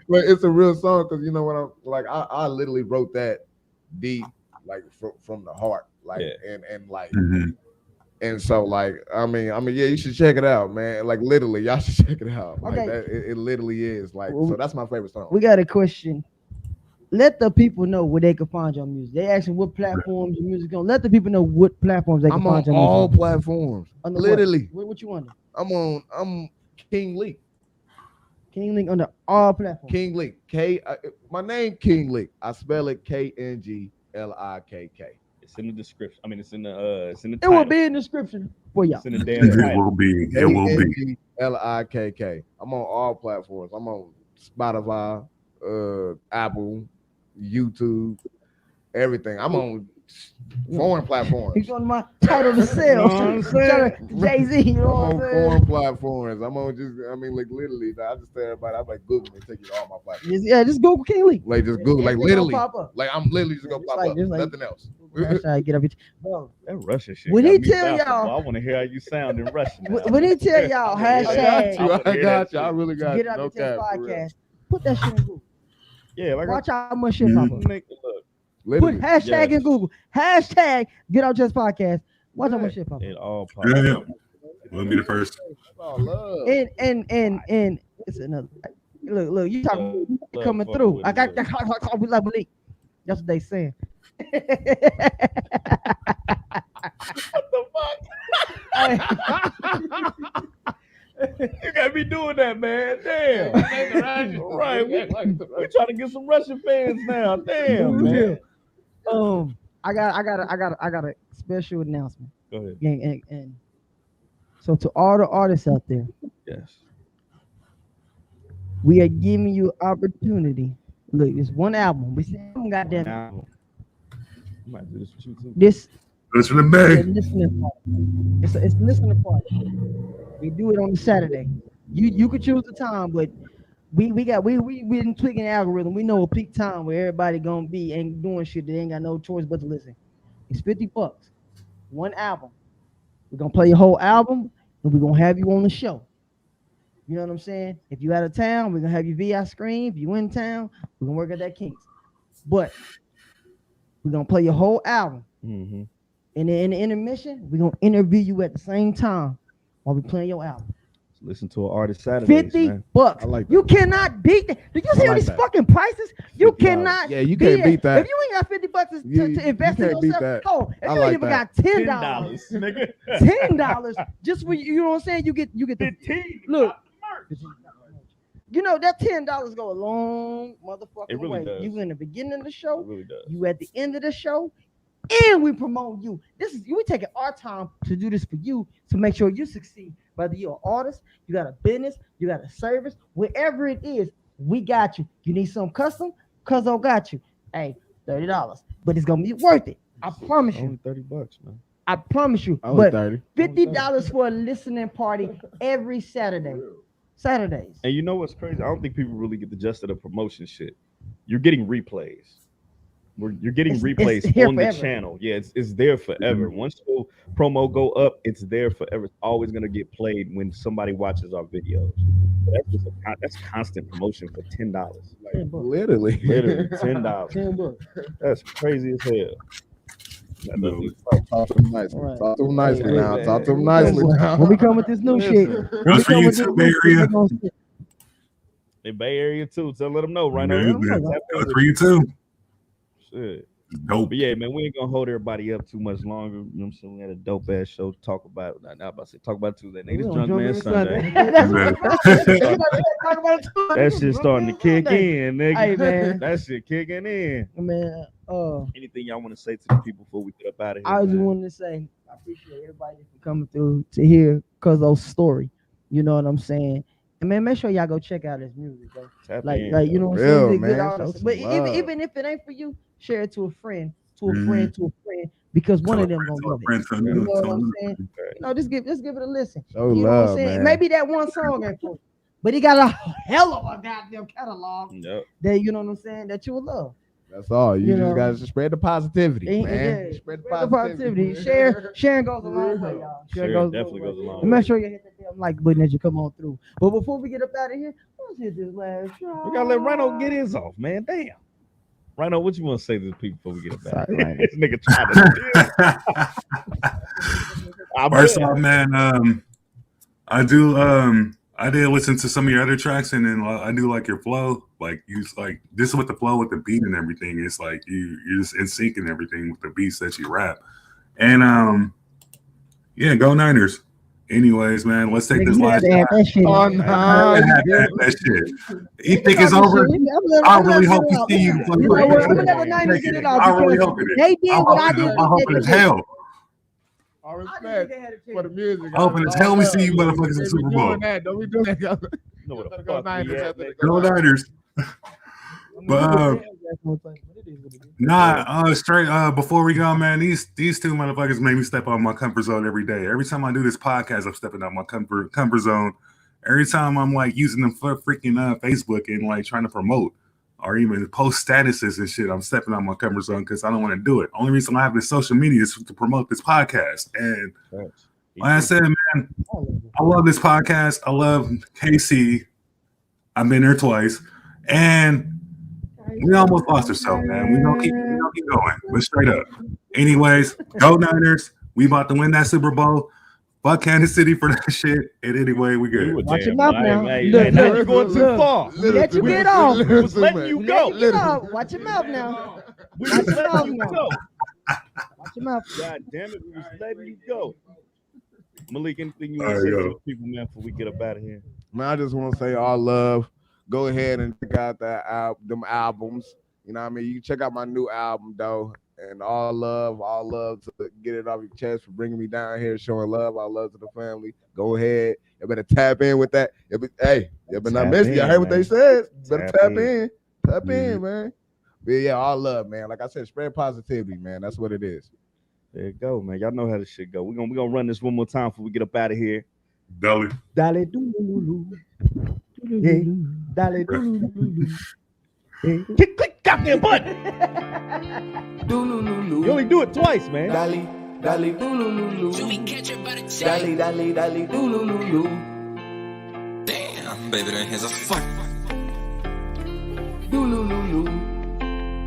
Like, it's a real song, because when I'm like, I literally wrote that deep, like from the heart, like and like. And so, like, I mean, yeah, you should check it out, man. Like, literally, y'all should check it out. Like, it literally is. Like, so that's my favorite song. We got a question. Let the people know where they can find your music. They asking what platforms your music on. Let the people know what platforms they can find your music. I'm on all platforms. Literally. What you under? I'm KNGLIKK. KNGLIKK under all platforms. KNGLIKK. My name KNGLIKK. I spell it KNGLIKK. It's in the description. I mean, it's in the title. It will be in the description for y'all. It's in the damn title. It will be. KNGLIKK. I'm on all platforms. I'm on Spotify, Apple, YouTube, everything. I'm on foreign platforms. He's on my title to sell. Jay-Z, you know what I'm saying? Foreign platforms. I'm on like literally. I just tell everybody, I'm like Google and take you to all my platforms. Yeah, just Google KNGLIKK. Like, just Google, like literally. Like, I'm literally just gonna pop up. Nothing else. Get up, bro. That Russian shit. When he tell y'all, I want to hear how you sound in Russian. When he tell y'all hashtag, I got you. I really got you. Get Up Your Chest podcast. Put that shit in Google. Yeah, like watch how much shit pop up. Literally. Put hashtag in Google. Hashtag Get Out Chest podcast. Watch how much shit pop up. It all pop up. Yeah. We'll be the first. And it's another. Look, you talking coming through. I got we like Malik. That's what they saying. What the fuck? You gotta be doing that, man. Damn. Right. We trying to get some Russian fans now. Damn, man. I got a special announcement. Go ahead. And so to all the artists out there, Yes. we are giving you opportunity. Look, it's one album. We said, goddamn Now, you might do this with you too. this. That's for the Bay. Listening party. It's listening party. We do it on Saturday. You could choose the time, but we been tweaking the algorithm. We know a peak time where everybody gonna be and doing shit. They ain't got no choice but to listen. It's $50. One album. We're gonna play your whole album and we're gonna have you on the show. You know what I'm saying? If you out of town, we're gonna have you via screen. If you in town, we're gonna work at that Kings. But we're gonna play your whole album. Mm-hmm. And then in the intermission, we're gonna interview you at the same time while we playing your album. Listen to an artist Saturday. $50. I like that. You cannot beat that. Did you see like these that. fucking prices? You cannot. Yeah, you can't beat that. If you ain't got $50 You to invest in can't beat yourself, that. oh, if I you like ain't even that. got $10, nigga. $10 just for you know what I'm saying? You get the 15. look. You know that $10 go a long motherfucking It really way. does. You in the beginning of the show, It really does. you at the end of the show, and we promote you. This is we taking our time to do this for you to make sure you succeed. Whether you're an artist, you got a business, you got a service, wherever it is, we got you. You need something custom, Cuzzo got you. Hey, $30, but it's gonna be worth it. I promise you. Only $30, man. I promise you. Only But 30. $50 for a listening party every Saturdays. And you know what's crazy? I don't think people really get the gist of the promotion shit. You're getting replays. You're getting replays here on the forever. channel. Yeah, it's there forever. Once your promo go up, it's there forever. It's always gonna get played when somebody watches our videos. That's just that's constant promotion for $10. Like, Literally. literally $10. $10. That's crazy as hell. That doesn't even Talk to them nicely. Right. Talk to them nicely Hey, now. man. Talk to them nicely now. When we come with this new shit, That's for you too, Bay Area. in Bay Area too. So let them know right Yeah, now. man. That's for you too. Shit. Dope. But yeah, man, we ain't gonna hold everybody up too much longer. You know what I'm saying? We had a dope ass show to talk about. Not about to say talk about Tuesday. Nigga, this Drunk Man Sunday. That shit starting to kick in, nigga. Hey, man. That shit kicking in. Man, Anything y'all want to say to the people before we get up out of here? I just man? wanted to say I appreciate everybody for coming through to hear Cuzzo's story. You know what I'm saying? And man, make sure y'all go check out his music, bro. Tap Like in, you know what I'm Real, saying? He's a good man. artist. Show some But love. even if it ain't for you, share it to a friend, because one of them gonna love it. You know what I'm saying? You know, just give it a listen. Show You know what I'm love, saying? man. Maybe that one song ain't for you, but he got a hell of a goddamn catalog Yep. that you know what I'm saying that you will love. That's all. You You just know. gotta spread the positivity, And- man. yeah, Spread the spread the positivity. Sharing goes a long way, y'all. Sharing definitely goes a long And make way. sure you hit that damn like button as you come on through. But before we get up out of here, let's hit this last shot. We gotta let Rhino get his off, man. Damn. Rhino, what you want to say to the people before we get up out of here? This nigga trying to First off, man, I did listen to some of your other tracks, and then I do like your flow. Like you, like this with the flow, with the beat and everything. It's like you're just in sync and everything with the beats that you rap. And yeah, go Niners. Anyways, man, let's take this last shot. That shit. Oh, I had that shit. You think it's over? I really hope you see you. I'm gonna let the Niners get it out. I really because hope it is. They did what I did. I'm hoping it's hell. All respect for the music. I'm hoping it's hell we see you motherfuckers in the Super Bowl. Don't be doing that. know what the Gotta go fuck we Niners at, after nigga. the Go Niners. But straight before we go, man, these two motherfuckers make me step out of my comfort zone every day. Every time I do this podcast, I'm stepping out my comfort zone. Every time I'm like using them for freaking Facebook and like trying to promote or even post statuses and shit, I'm stepping out my comfort zone because I don't want to do it. Only reason I have this social media is to promote this podcast. And like I said, man, I love this podcast. I love KC. I've been there twice. And we almost lost ourselves, man. We don't keep going. But straight up. Anyways, go Niners. We about to win that Super Bowl. Fuck Kansas City for that shit. And anyway, we good. Watch your mouth now. Hey, Look, now look, you're going too far. We let you get off. We was letting you go. Watch your mouth now. We was letting you go. Watch your mouth. God damn it, we was letting you go. Malik, anything you want to say to the people, man, before we get up out of here? Man, I just want to say all love. Go ahead and check out them albums. You know what I mean? You can check out my new album, though. And all love to get it off your chest for bringing me down here, showing love. All love to the family. Go ahead. You better tap in with that. You better not miss me. I heard what they said. Better tap in. Tap in, man. But yeah, all love, man. Like I said, spread positivity, man. That's what it is. There you go, man. Y'all know how this shit go. We're gonna run this one more time before we get up out of here. Dolly. Dale do lulu. Yeah. Dale do lulu. Click goddamn button. Do-loo-loo-loo. You only do it twice, man. Dally, dally, do-loo-loo-loo. Dally, dally, dally, do-loo-loo-loo. Damn, baby, that has a fuck. Do-loo-loo-loo.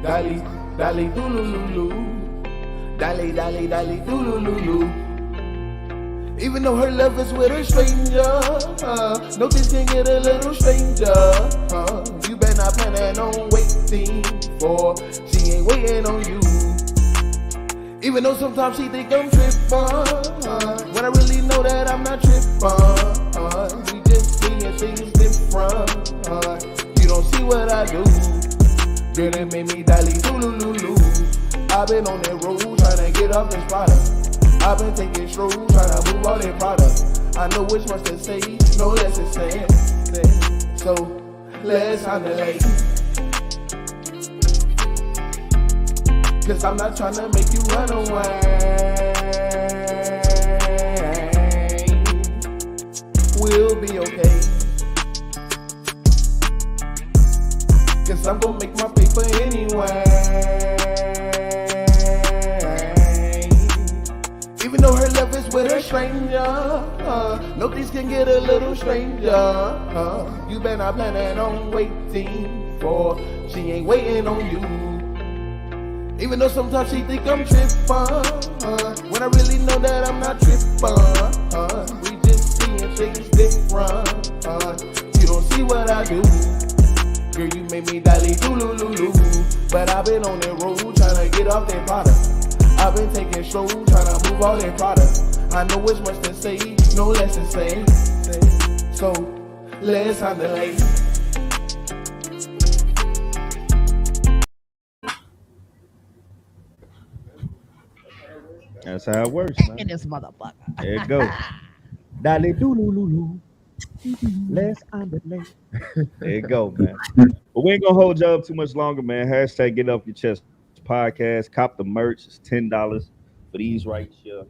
Dally, dally, do-loo-loo-loo. Dally, dally, dally, do-loo-loo-loo. Even though her love is with a stranger, no things can get a little stranger. You better not plan on waiting for, she ain't waiting on you. Even though sometimes she think I'm trippin', when I really know that I'm not trippin'. We just seeing things different. You don't see what I do. Girl, it made me dally do-loo-loo-loo. I've been on that road trying to get off this product. I've been taking strolls, trying to move all that product. I know which ones to say, no less to say. So, let's handle it. Cause I'm not trying to make you run away. We'll be okay. Cause I'm gonna make my paper anyway. Even though her love is with a stranger, no things can get a little stranger. You better not plan on waiting for, she ain't waiting on you. Even though sometimes she think I'm trippin', when I really know that I'm not trippin'. We just seeing things different. You don't see what I do. Girl, you made me dally do-loo-loo-loo. But I've been on that road trying to get off that product. I've been taking strolls, trying to move all that product. I know it's much to say, no less to say. So, let's handle it. That's how it works, man. In this motherfucker. There it goes. Dale do-loo-loo-loo. Let's handle it. There you go, man. But we ain't gonna hold you up too much longer, man. Hashtag Get Off Your Chest Podcast. Cop the merch. It's $10 for these right here.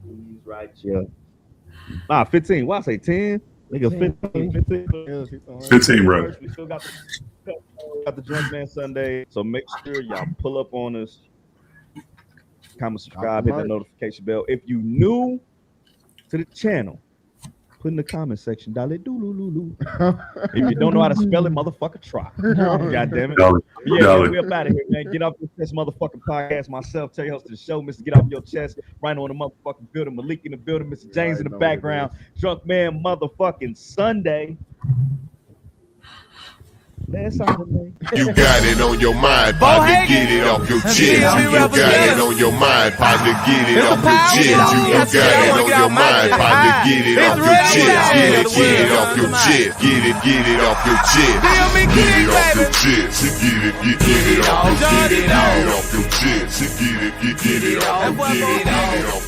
These right here. Nah, 15. Why I say 10? Nigga, 15, bro. We still got the Drunk Man Sunday. So make sure y'all pull up on us. Comment, subscribe, hit that notification bell. If you new to the channel, put in the comment section, Dale do-loo-loo-loo. If you don't know how to spell it, motherfucker, try. God damn it. Yeah, we up out of here, man. Get off this motherfucking podcast. Myself, tell you host of the show, Mr. Get Off Your Chest. Right on the motherfucking building. Malik in the building. Mr. James in the background. Drunk Man motherfucking Sunday. You got it on your mind, partner, get it off your chest. You got it on your mind, partner, get it off your chest. You got it on your mind, partner, get it off your chest. Get it off your chest. Get it off your chest. Get it off your chest. Get it off your chest. Get it off your chest. Get it off your chest.